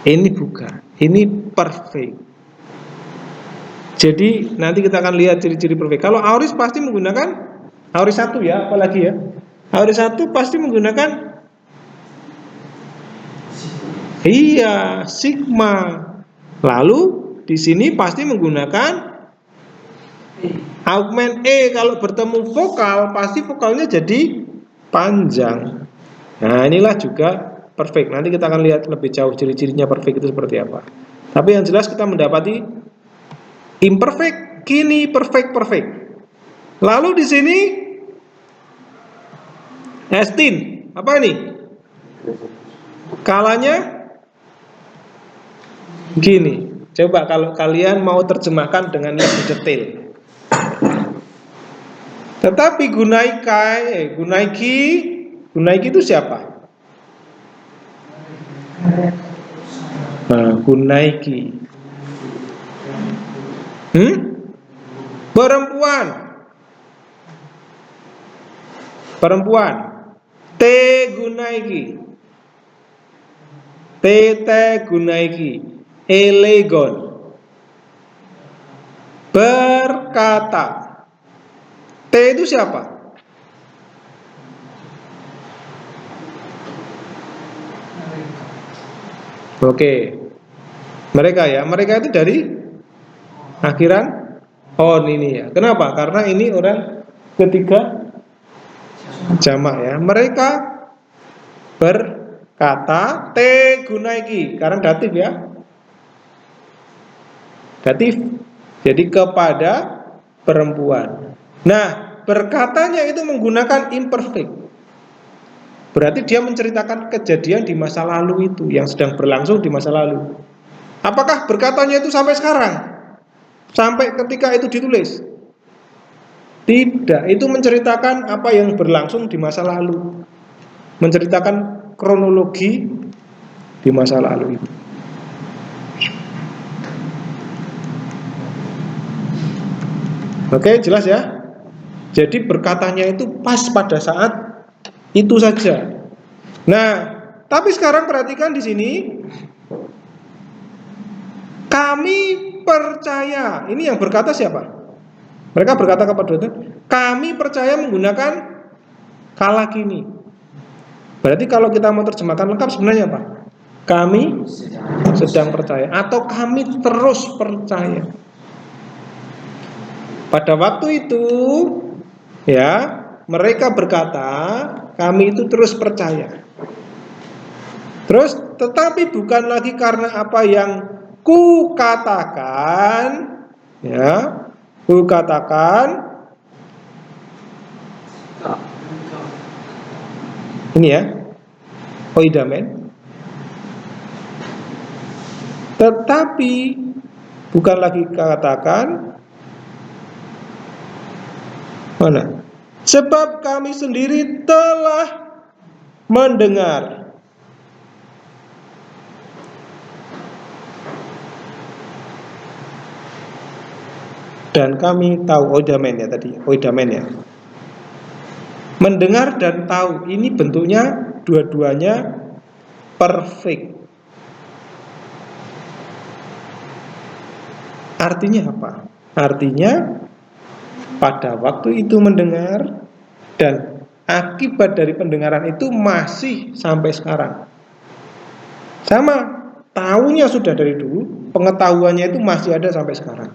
A: Ini bukan. Ini perfect. Jadi nanti kita akan lihat ciri-ciri perfect. Kalau auris pasti menggunakan auris 1 ya, apalagi ya. Auris 1 pasti menggunakan iya, sigma. Lalu di sini pasti menggunakan augment E. Kalau bertemu vokal pasti vokalnya jadi panjang. Nah, inilah juga perfect. Nanti kita akan lihat lebih jauh ciri-cirinya perfect itu seperti apa. Tapi yang jelas kita mendapati imperfect, kini perfect, perfect. Lalu di sini estin, apa ini? Kalanya gini. Coba kalau kalian mau terjemahkan dengan lebih detail. Tetapi gunaiki itu siapa? Nah, gunaiki. Perempuan. T gunaiki. TT gunaiki. Elegon. Berkata. T itu siapa? Oke. Mereka ya. Mereka itu dari akhiran on ini ya. Kenapa? Karena ini orang ketiga jamak ya. Mereka berkata T gunaiki. Karena datif ya. Datif. Jadi kepada perempuan. Nah, berkatanya itu menggunakan imperfect. Berarti dia menceritakan kejadian di masa lalu itu, yang sedang berlangsung di masa lalu. Apakah berkatanya itu sampai sekarang? Sampai ketika itu ditulis? Tidak, itu menceritakan apa yang berlangsung di masa lalu. Menceritakan kronologi di masa lalu itu. Oke, jelas ya? Jadi berkatanya itu pas pada saat itu saja. Nah, tapi sekarang perhatikan di sini. Kami percaya. Ini yang berkata siapa? Mereka berkata kepada Tuhan, kami percaya menggunakan kala kini. Berarti kalau kita mau terjemahkan lengkap sebenarnya apa? Kami sedang percaya atau kami terus percaya. Pada waktu itu ya, mereka berkata, kami itu terus percaya. Terus, tetapi bukan lagi karena apa yang ku katakan, ya, ku katakan. Ini ya, oidamen. Tetapi bukan lagi katakan. Mana? Sebab kami sendiri telah mendengar. Dan kami tahu, oidamen ya tadi, oidamen ya. Mendengar dan tahu, ini bentuknya dua-duanya perfect. Artinya apa? Artinya pada waktu itu mendengar dan akibat dari pendengaran itu masih sampai sekarang. Sama, tahunya sudah dari dulu, pengetahuannya itu masih ada sampai sekarang.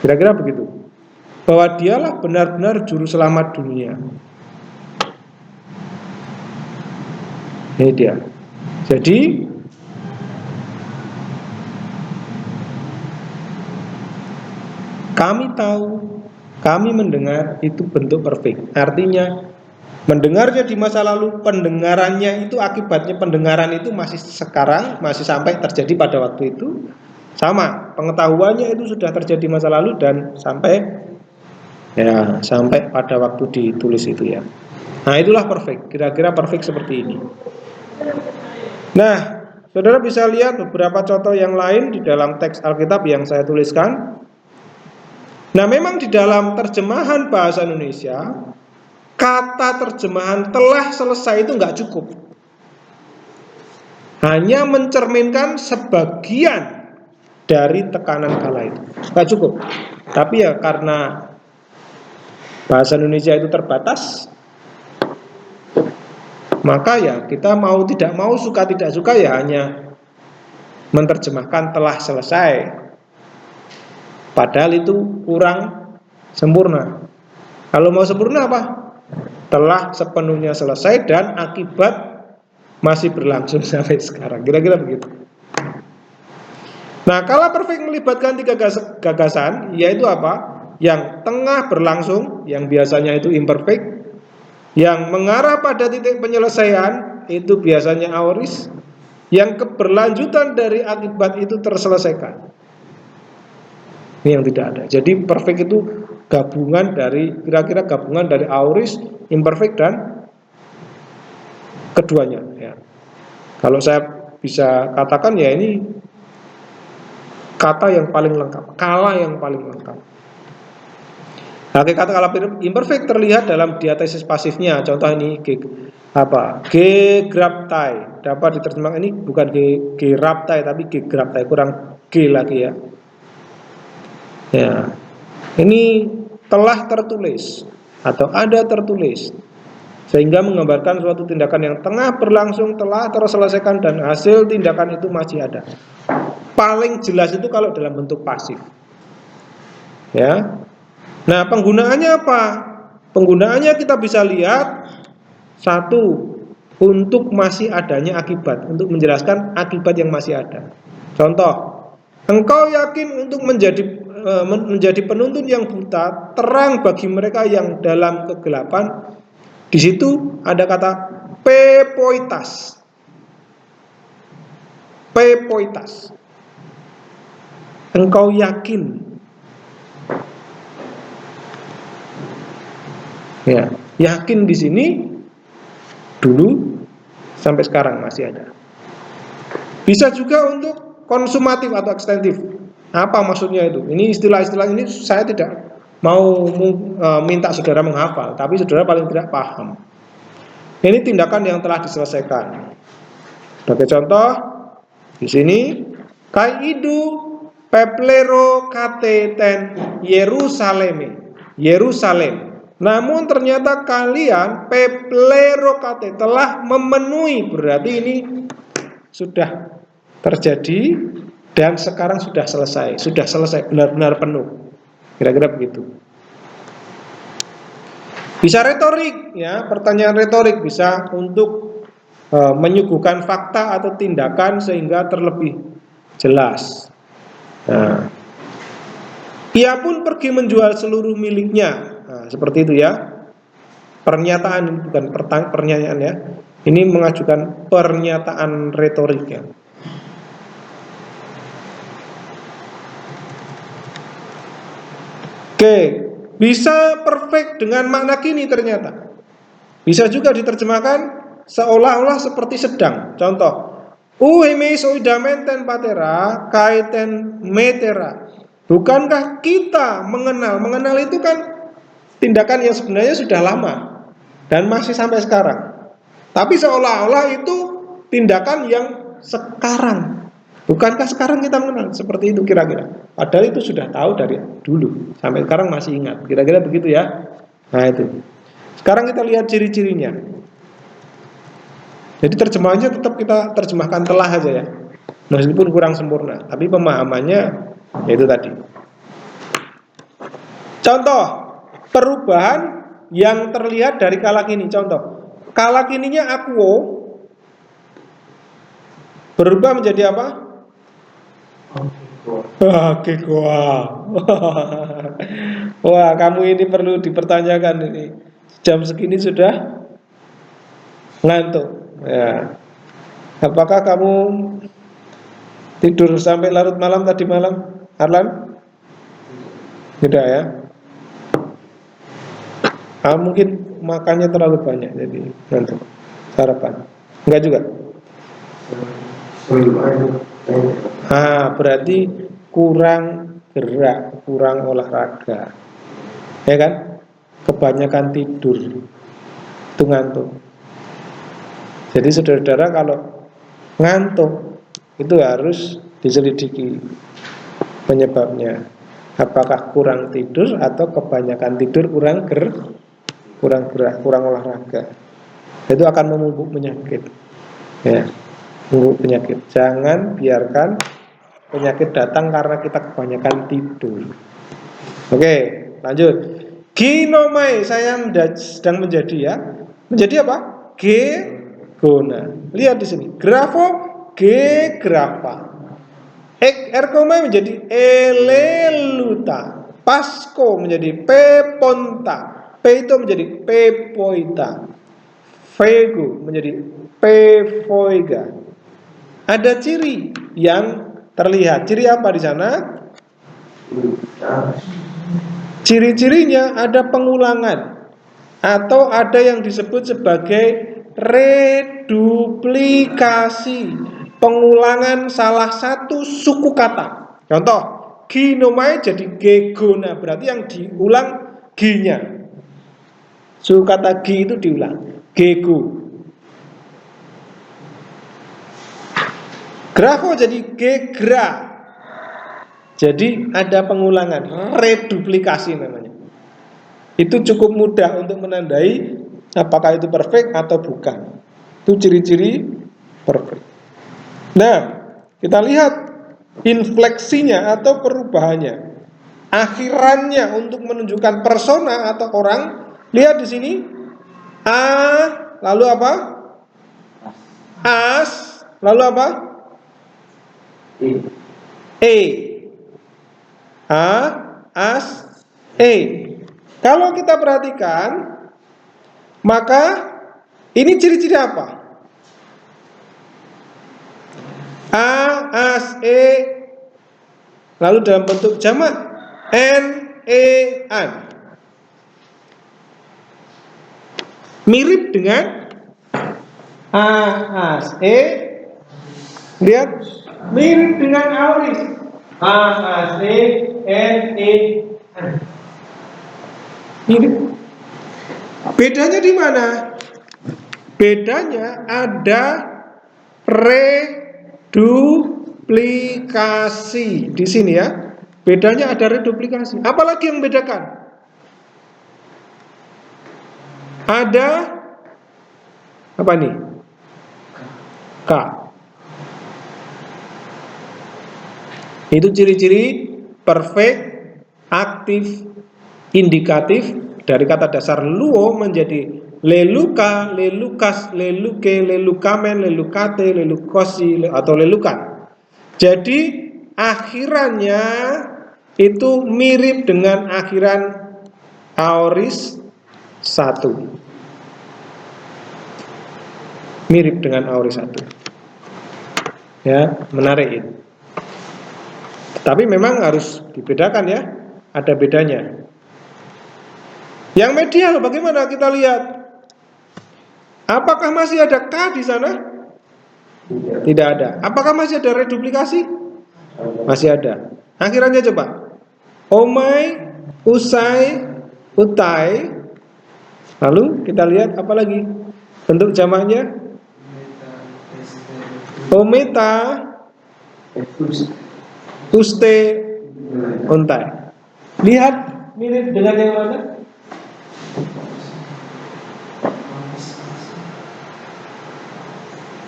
A: Kira-kira begitu. Bahwa dialah benar-benar juru selamat dunia. Ini dia. Jadi kami tahu, kami mendengar itu bentuk perfect. Artinya mendengarnya di masa lalu, pendengarannya itu akibatnya pendengaran itu masih sekarang, masih sampai terjadi pada waktu itu. Sama, pengetahuannya itu sudah terjadi masa lalu dan sampai pada waktu ditulis itu ya. Nah, itulah perfect. Kira-kira perfect seperti ini. Nah, saudara bisa lihat beberapa contoh yang lain di dalam teks Alkitab yang saya tuliskan. Nah, memang di dalam terjemahan bahasa Indonesia, kata terjemahan telah selesai itu nggak cukup. Hanya mencerminkan sebagian dari tekanan kala itu. Nggak cukup. Tapi ya karena bahasa Indonesia itu terbatas, maka ya kita mau tidak mau, suka tidak suka ya hanya menerjemahkan telah selesai. Padahal itu kurang sempurna. Kalau mau sempurna apa? Telah sepenuhnya selesai dan akibat masih berlangsung sampai sekarang. Kira-kira begitu. Nah, kalau perfect melibatkan 3 gagasan, yaitu apa? Yang tengah berlangsung, yang biasanya itu imperfect. Yang mengarah pada titik penyelesaian, itu biasanya aoris. Yang keberlanjutan dari akibat itu terselesaikan. Ini yang tidak ada. Jadi perfect itu gabungan dari, kira-kira gabungan dari aoris, imperfect dan keduanya ya. Kalau saya bisa katakan ya ini kata yang paling lengkap, kala yang paling lengkap. Hakikat kala imperfect terlihat dalam diatesis pasifnya. Contoh ini gegraptai. Dapat diterjemahkan ini bukan geraptai tapi gegraptai, kurang g lagi ya. Ya, ini telah tertulis atau ada tertulis, sehingga menggambarkan suatu tindakan yang tengah berlangsung, telah terselesaikan dan hasil tindakan itu masih ada. Paling jelas itu kalau dalam bentuk pasif. Ya. Nah, penggunaannya apa? Penggunaannya kita bisa lihat, satu, untuk masih adanya akibat, untuk menjelaskan akibat yang masih ada. Contoh, engkau yakin untuk menjadi penuntun yang buta, terang bagi mereka yang dalam kegelapan. Di situ ada kata pepoitas. Pepoitas. Engkau yakin. Ya, yakin di sini dulu sampai sekarang masih ada. Bisa juga untuk konsumatif atau ekstensif. Apa maksudnya itu? Ini istilah-istilah ini saya tidak mau minta saudara menghafal, tapi saudara paling tidak paham. Ini tindakan yang telah diselesaikan. Sebagai contoh, di sini kaidu peplero kate ten Yerusalem. Namun ternyata kalian peplero kate telah memenuhi, berarti ini sudah terjadi dan sekarang sudah selesai benar-benar penuh. Kira-kira begitu. Bisa retorik ya, pertanyaan retorik bisa untuk menyuguhkan fakta atau tindakan sehingga terlebih jelas. Nah, ia pun pergi menjual seluruh miliknya. Nah, seperti itu ya. Pernyataan bukan pertanyaan ya. Ini mengajukan pernyataan retorik ya. Oke, bisa perfect dengan makna kini ternyata. Bisa juga diterjemahkan seolah-olah seperti sedang. Contoh, uhime soidamenten patera kaiten metera. Bukankah kita mengenal? Mengenal itu kan tindakan yang sebenarnya sudah lama dan masih sampai sekarang. Tapi seolah-olah itu tindakan yang sekarang. Bukankah sekarang kita mengenal? Seperti itu kira-kira. Padahal itu sudah tahu dari dulu, sampai sekarang masih ingat. Kira-kira begitu ya. Nah itu. Sekarang kita lihat ciri-cirinya. Jadi terjemahannya tetap kita terjemahkan telah aja ya, meskipun kurang sempurna, tapi pemahamannya itu tadi. Contoh perubahan yang terlihat dari kala kini. Contoh, kala kininya akuo berubah menjadi apa? Kekoa. Wah, kamu ini perlu dipertanyakan ini. Jam segini sudah ngantuk. Ya. Apakah kamu tidur sampai larut malam tadi malam, Arlan? Tidak ya? Mungkin makannya terlalu banyak, jadi ngantuk. Sarapan? Enggak juga? Berarti kurang gerak, kurang olahraga, ya kan? Kebanyakan tidur, itu ngantuk. Jadi saudara-saudara kalau ngantuk itu harus diselidiki penyebabnya. Apakah kurang tidur atau kebanyakan tidur, kurang gerak, kurang olahraga. Itu akan menumpuk penyakit. Ya, menumpuk penyakit. Jangan biarkan penyakit datang karena kita kebanyakan tidur. Oke, lanjut. Ginomai, saya sedang menjadi ya. Menjadi apa? Gona. Lihat di sini. Grafo, grafa. Erkomai menjadi eleluta. Pasko menjadi peponta. Peito menjadi pepoita. Vego menjadi pevoiga. Ada ciri yang terlihat. Ciri apa di sana? Ciri-cirinya ada pengulangan atau ada yang disebut sebagai reduplikasi, pengulangan salah satu suku kata. Contoh, ginomai jadi gegona, berarti yang diulang ginya. Suku kata gi itu diulang, gego. Grafo jadi gegra. Jadi ada pengulangan, reduplikasi namanya. Itu cukup mudah untuk menandai apakah itu perfect atau bukan. Itu ciri-ciri perfect. Nah, kita lihat infleksinya atau perubahannya. Akhirannya untuk menunjukkan persona atau orang. Lihat di sini. A, lalu apa? As, lalu apa? E. A, as, E. Kalau kita perhatikan, maka ini ciri-ciri apa? A, as, E, lalu dalam bentuk jamak N, E, an. Mirip dengan A, as, E. Lihat, mirip dengan auris. A, as, E, N, E, an. Mirip. Bedanya di mana? Bedanya ada reduplikasi di sini ya. Bedanya ada reduplikasi. Apalagi yang membedakan? Ada apa nih? K. Itu ciri-ciri perfect, aktif, indikatif dari kata dasar luo menjadi leluka, lelukas, leluke, lelukamen, lelukate, lelukosi atau lelukan. Jadi akhirannya itu mirip dengan akhiran aoris 1. Mirip dengan aoris 1. Ya, menarik ini. Tapi memang harus dibedakan ya, ada bedanya. Yang medial bagaimana kita lihat? Apakah masih ada K di sana? Tidak ada. Apakah masih ada reduplikasi? Masih ada. Akhirannya coba. Omai, usai, utai. Lalu kita lihat apa lagi? Bentuk jamaknya? Ometa, uste, untai. Lihat mirip dengan yang mana?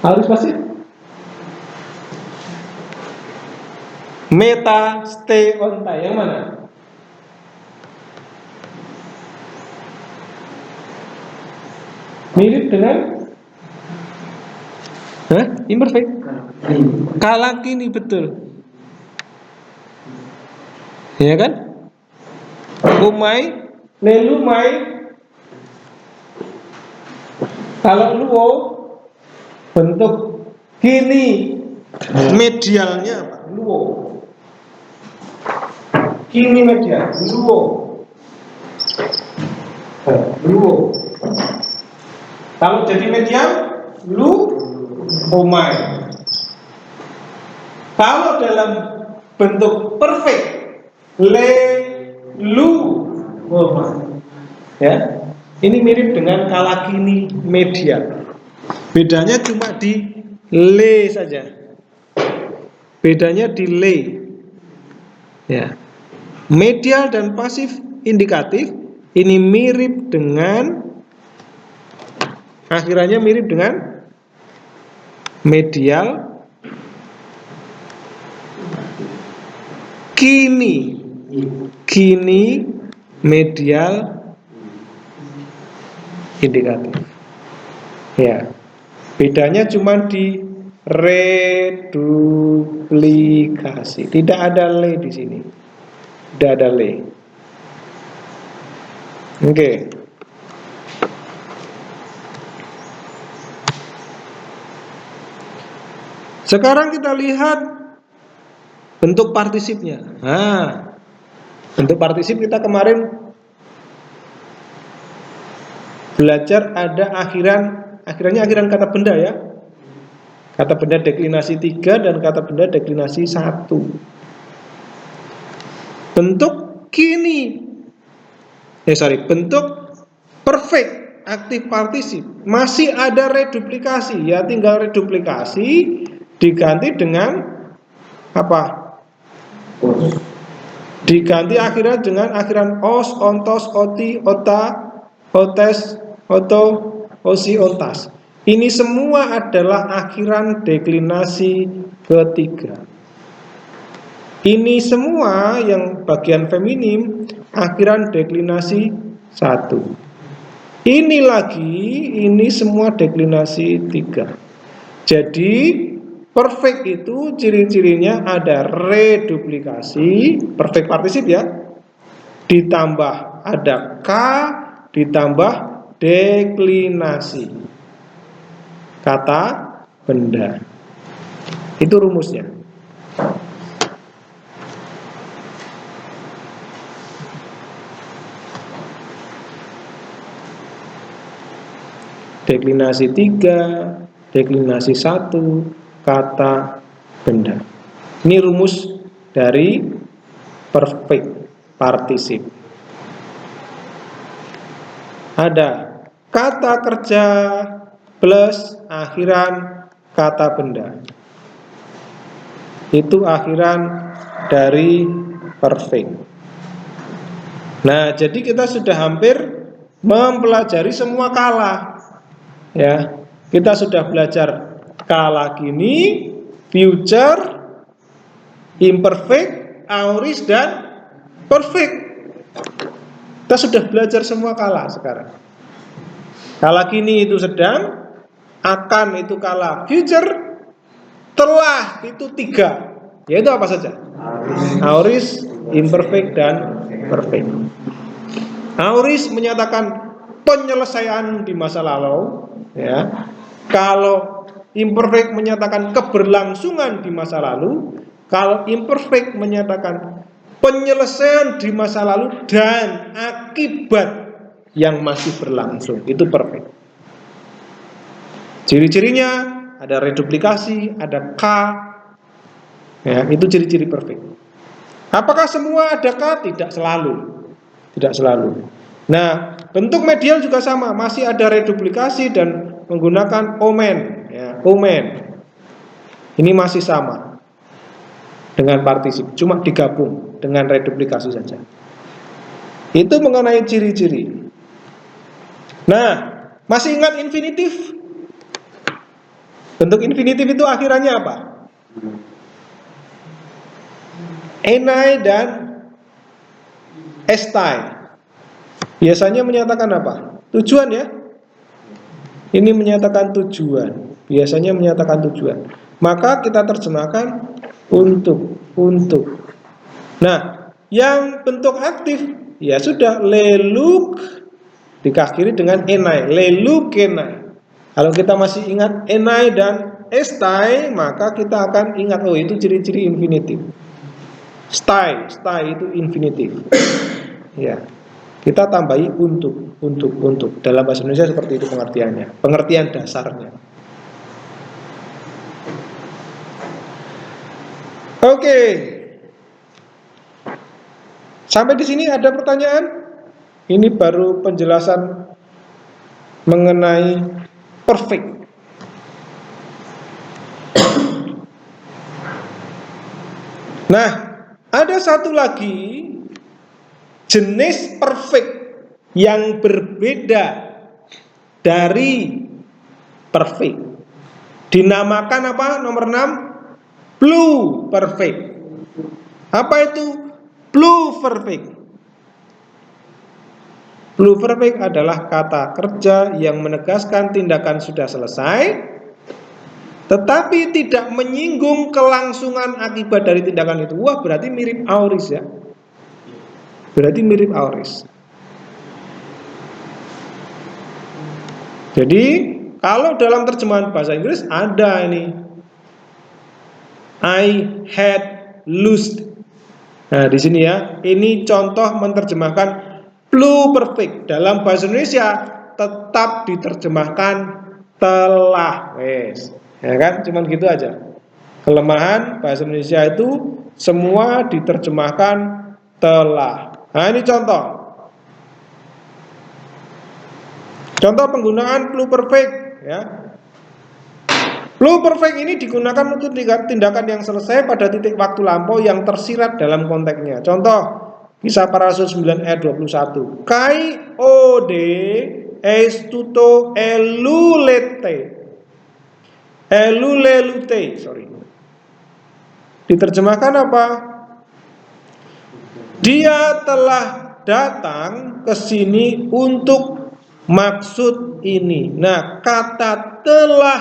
A: Aorist pasif. Meta, stay on time. Yang mana? Mirip dengan imperfect. Kala kini, betul. Ya kan? Umai, lelumai. Kalau luo, bentuk kini, medialnya apa? Luo. Kini medial, luo. Luo. Kalau jadi medial, lu, umai. Kalau dalam bentuk perfect, le, lu, umai. Ya, ini mirip dengan kala kini medial. Bedanya cuma di le saja. Bedanya di le. Ya. Medial dan pasif indikatif ini mirip dengan akhirannya mirip dengan medial kini medial indikatif. Ya. Bedanya cuma di reduplikasi. Tidak ada le di sini. Tidak ada le. Oke. Sekarang kita lihat bentuk partisipnya. Nah, bentuk partisip kita kemarin belajar ada akhirannya akhiran kata benda ya. Kata benda deklinasi 3 dan kata benda deklinasi 1. Bentuk bentuk perfect aktif partisip masih ada reduplikasi, ya tinggal reduplikasi diganti dengan apa? Diganti akhiran dengan akhiran os, ontos, oti, ota, otes, oto, osi, ontas. Ini semua adalah akhiran deklinasi ketiga. Ini semua yang bagian feminim akhiran deklinasi 1. Ini lagi, ini semua deklinasi 3. Jadi perfect itu ciri-cirinya ada reduplikasi, perfect partisip ya. Ditambah ada K, ditambah deklinasi kata benda. Itu rumusnya. Deklinasi 3, deklinasi 1, kata benda. Ini rumus dari perfect partisip. Ada kata kerja plus akhiran kata benda. Itu akhiran dari perfect. Nah, jadi kita sudah hampir mempelajari semua kala. Ya, kita sudah belajar kala kini, future, imperfect, aorist dan perfect. Kita sudah belajar semua kala sekarang. Kala kini itu sedang, akan itu kala, future, telah itu 3. Yaitu apa saja? Aorist, imperfect dan perfect. Aorist menyatakan penyelesaian di masa lalu. Ya, kalau imperfect menyatakan keberlangsungan di masa lalu, kalau imperfect menyatakan penyelesaian di masa lalu dan akibat yang masih berlangsung, itu perfect. Ciri-cirinya ada reduplikasi, ada K, ya, itu ciri-ciri perfect. Apakah semua ada K? Tidak selalu, tidak selalu. Nah, bentuk medial juga sama, masih ada reduplikasi dan menggunakan omen, ya, omen. Ini masih sama dengan partisip, cuma digabung dengan reduplikasi saja. Itu mengenai ciri-ciri. Nah, masih ingat infinitif? Bentuk infinitif itu akhirannya apa? Enai dan estai. Biasanya menyatakan apa? Tujuan ya. Ini menyatakan tujuan. Biasanya menyatakan tujuan. Maka kita terjemahkan untuk. Nah, yang bentuk aktif ya sudah leluk dikakhiri dengan enai, lelukenai. Kalau kita masih ingat enai dan estai, maka kita akan ingat oh itu ciri-ciri infinitif. Stai itu infinitif. Ya. Kita tambahi untuk. Dalam bahasa Indonesia seperti itu pengertiannya. Pengertian dasarnya. Oke. Sampai di sini ada pertanyaan? Ini baru penjelasan mengenai perfect. Nah, ada satu lagi jenis perfect yang berbeda dari perfect. Dinamakan apa? Nomor 6, blue perfect. Apa itu blue perfect? Blue perfect adalah kata kerja yang menegaskan tindakan sudah selesai, tetapi tidak menyinggung kelangsungan akibat dari tindakan itu. Wah, berarti mirip aorist ya. Berarti mirip aorist. Jadi, kalau dalam terjemahan bahasa Inggris ada ini I had lost. Nah, di sini ya, ini contoh menerjemahkan blue perfect. Dalam bahasa Indonesia tetap diterjemahkan telah. Wes. Ya kan? Cuman gitu aja. Kelemahan bahasa Indonesia itu semua diterjemahkan telah. Nah, ini contoh. Contoh penggunaan blue perfect ya. Blue perfect ini digunakan untuk tindakan yang selesai pada titik waktu lampau yang tersirat dalam konteksnya. Contoh Kisah Para Rasul 9 ayat 21. Kai ode estuto elulelute. Diterjemahkan apa? Dia telah datang ke sini untuk maksud ini. Nah, kata telah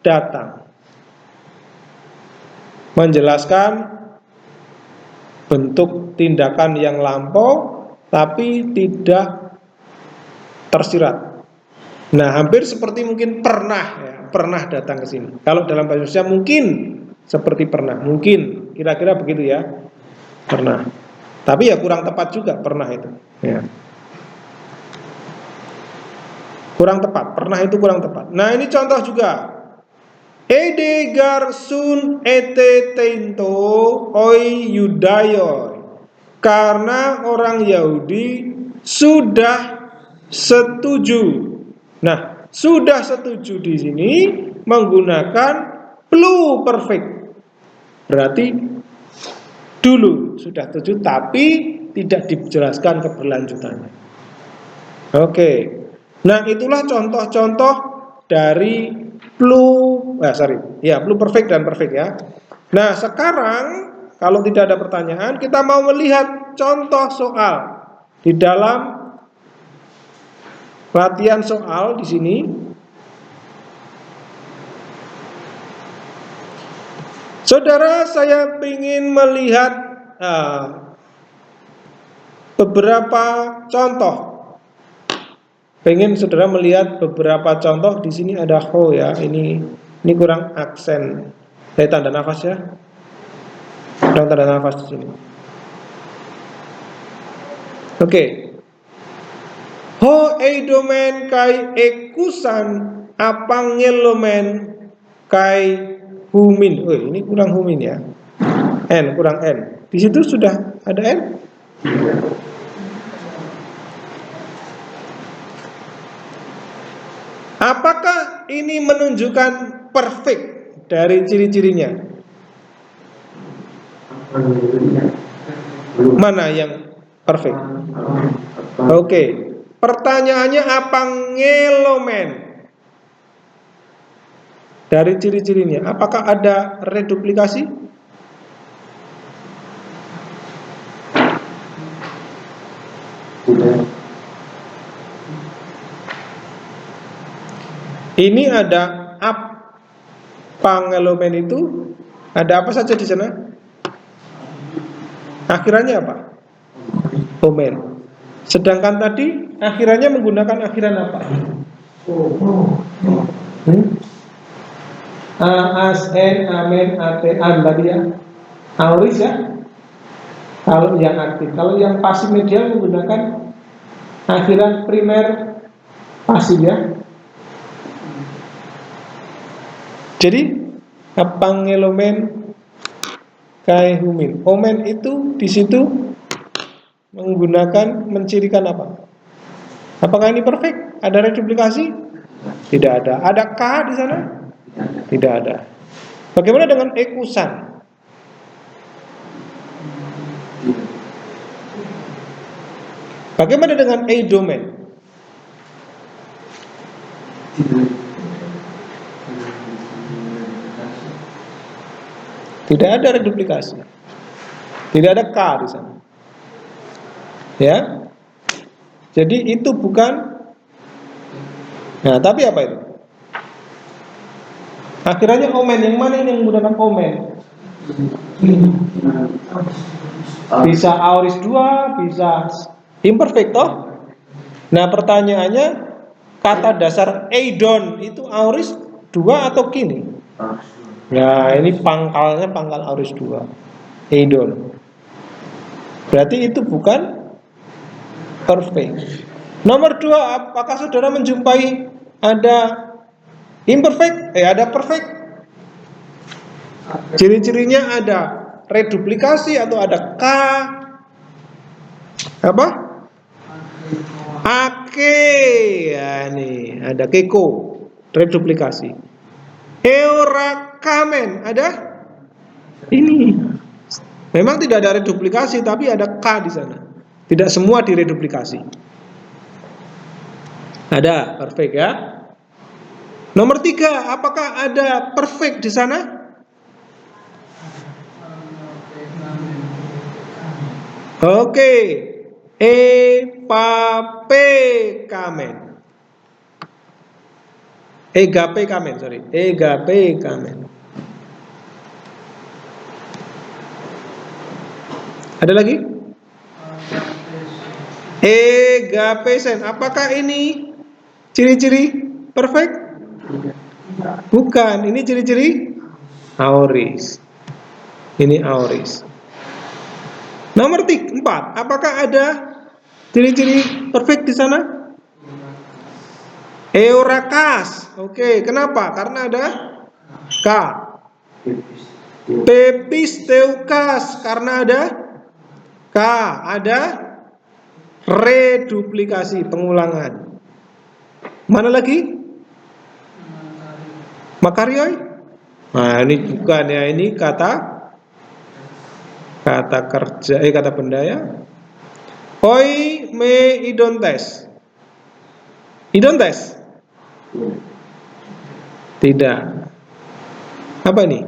A: datang menjelaskan bentuk tindakan yang lampau tapi tidak tersirat. Nah, hampir seperti mungkin pernah ya, pernah datang ke sini. Kalau dalam bahasa Indonesia mungkin seperti pernah, mungkin kira-kira begitu ya. Pernah. Tapi ya kurang tepat juga pernah itu, ya. Kurang tepat, pernah itu kurang tepat. Nah, ini contoh juga. Edegar sun ete tento oi yudayoi. Karena orang Yahudi sudah setuju. Nah, sudah setuju di sini menggunakan blue perfect. Berarti dulu sudah setuju tapi tidak dijelaskan keberlanjutannya. Oke. Nah, itulah contoh-contoh dari blue perfect dan perfect ya. Nah, sekarang kalau tidak ada pertanyaan, kita mau melihat contoh soal di dalam latihan soal di sini. Saudara, saya ingin melihat beberapa contoh. Pengen saudara melihat beberapa contoh di sini ada ho ya. Ini kurang aksen. Saya tanda nafas ya. Kurang tanda nafas di sini. Oke. Ho eidomen kai ekusan apangelomen kai humin. Oh, ini kurang humin ya. N kurang N. Di situ sudah ada N. Apakah ini menunjukkan perfect dari ciri-cirinya? Mana yang perfect? Oke. Pertanyaannya apa ngelomen? Dari ciri-cirinya, apakah ada reduplikasi?
C: Tidak.
A: Ini ada pangelomen itu, ada apa saja di sana? Akhirannya apa? Omen. Sedangkan tadi akhirannya menggunakan akhiran apa? A, as, n, amen, ate, an tadi ya. Auris ya. Kalau yang aktif, kalau yang pasif medial menggunakan akhiran primer pasif ya. Jadi pangelomen kaihumin. Omen itu di situ menggunakan mencirikan apa? Apakah ini perfect? Ada reduplikasi? Tidak ada. Ada K di sana? Tidak ada. Bagaimana dengan ekusan? Bagaimana dengan eidomen? Tidak ada reduplikasi. Tidak ada K di sana. Ya. Jadi itu bukan. Nah, tapi apa itu? Akhirnya omen. Yang mana ini yang menggunakan omen? Bisa auris 2, bisa imperfect toh? Nah, pertanyaannya, kata dasar eidon itu auris 2 atau kini? Nah, ini pangkalnya pangkal auris 2. Eidon. Berarti itu bukan perfect. Nomor 2, apakah saudara menjumpai ada imperfect? Ada perfect. Ciri-cirinya ada reduplikasi atau ada K apa? Ake. Ya nih, ada keko, reduplikasi. Eurakamen, ada? Ini. Memang tidak ada reduplikasi tapi ada K di sana. Tidak semua direduplikasi. Ada perfect ya. Nomor 3, apakah ada perfect di sana? Oke. Epape kamen. Egape kamen, sorry. Egape kamen. Ada lagi? Egapesen. Apakah ini ciri-ciri perfect? Bukan. Ini ciri-ciri auris. Ini auris. Nomor 4. Apakah ada ciri-ciri perfect di sana? Eurakas. Oke, kenapa? Karena ada K. Pepisteukas karena ada K. Ada reduplikasi, pengulangan. Mana lagi? Makarioi? Nah, ini bukan ya, ini kata kerja, kata benda ya. Oi me idontes. Idontes? Tidak. Apa ini?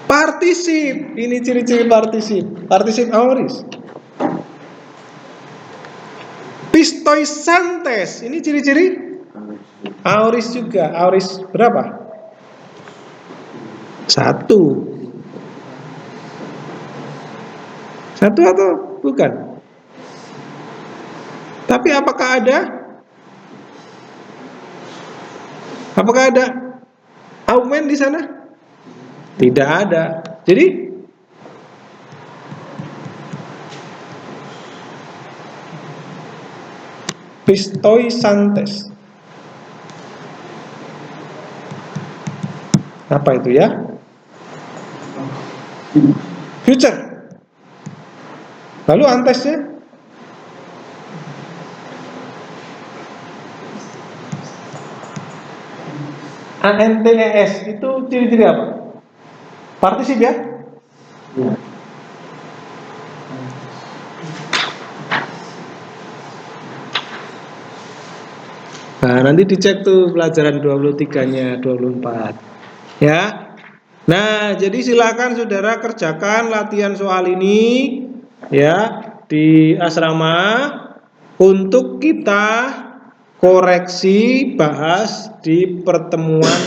A: Partisip. Ini ciri-ciri partisip. Partisip auris. Pistoisantes. Ini ciri-ciri auris juga. Auris berapa? 1. 1 atau bukan? Tapi apakah ada? Apakah ada aumen di sana? Tidak ada. Jadi pistoisantes. Apa itu ya? Future. Lalu antesnya? ANTES itu ciri-ciri apa? Partisip ya? Nah, nanti dicek tuh pelajaran 23-nya, 24. Ya. Nah, jadi silakan saudara kerjakan latihan soal ini ya di asrama untuk kita koreksi bahas di pertemuan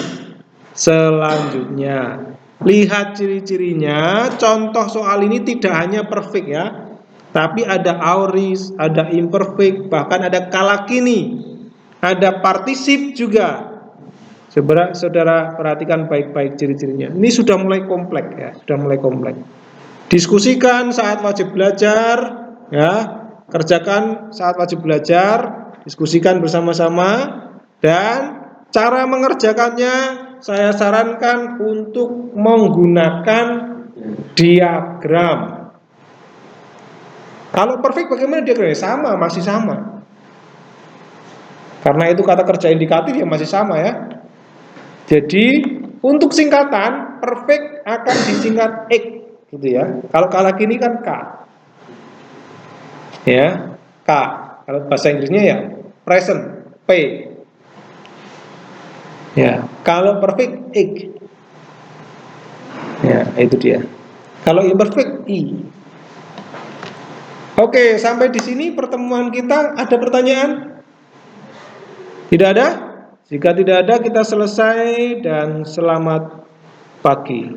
A: selanjutnya. Lihat ciri-cirinya, contoh soal ini tidak hanya perfect ya, tapi ada aorist, ada imperfect, bahkan ada kalakini, ada partisip juga. Saudara perhatikan baik-baik ciri-cirinya. Ini sudah mulai kompleks ya, sudah mulai kompleks. Diskusikan saat wajib belajar, ya, kerjakan saat wajib belajar, diskusikan bersama-sama, dan cara mengerjakannya saya sarankan untuk menggunakan diagram. Kalau perfect bagaimana diagramnya? Sama, masih sama. Karena itu kata kerja indikatif ya masih sama ya. Jadi untuk singkatan perfect akan disingkat X gitu ya. Kalau kalakini kan K. Ya, K. Kalau bahasa Inggrisnya ya present P. Ya, kalau perfect X. Ya, itu dia. Kalau imperfect I. Oke, sampai di sini pertemuan kita. Ada pertanyaan? Tidak ada? Jika tidak ada, kita selesai dan selamat pagi.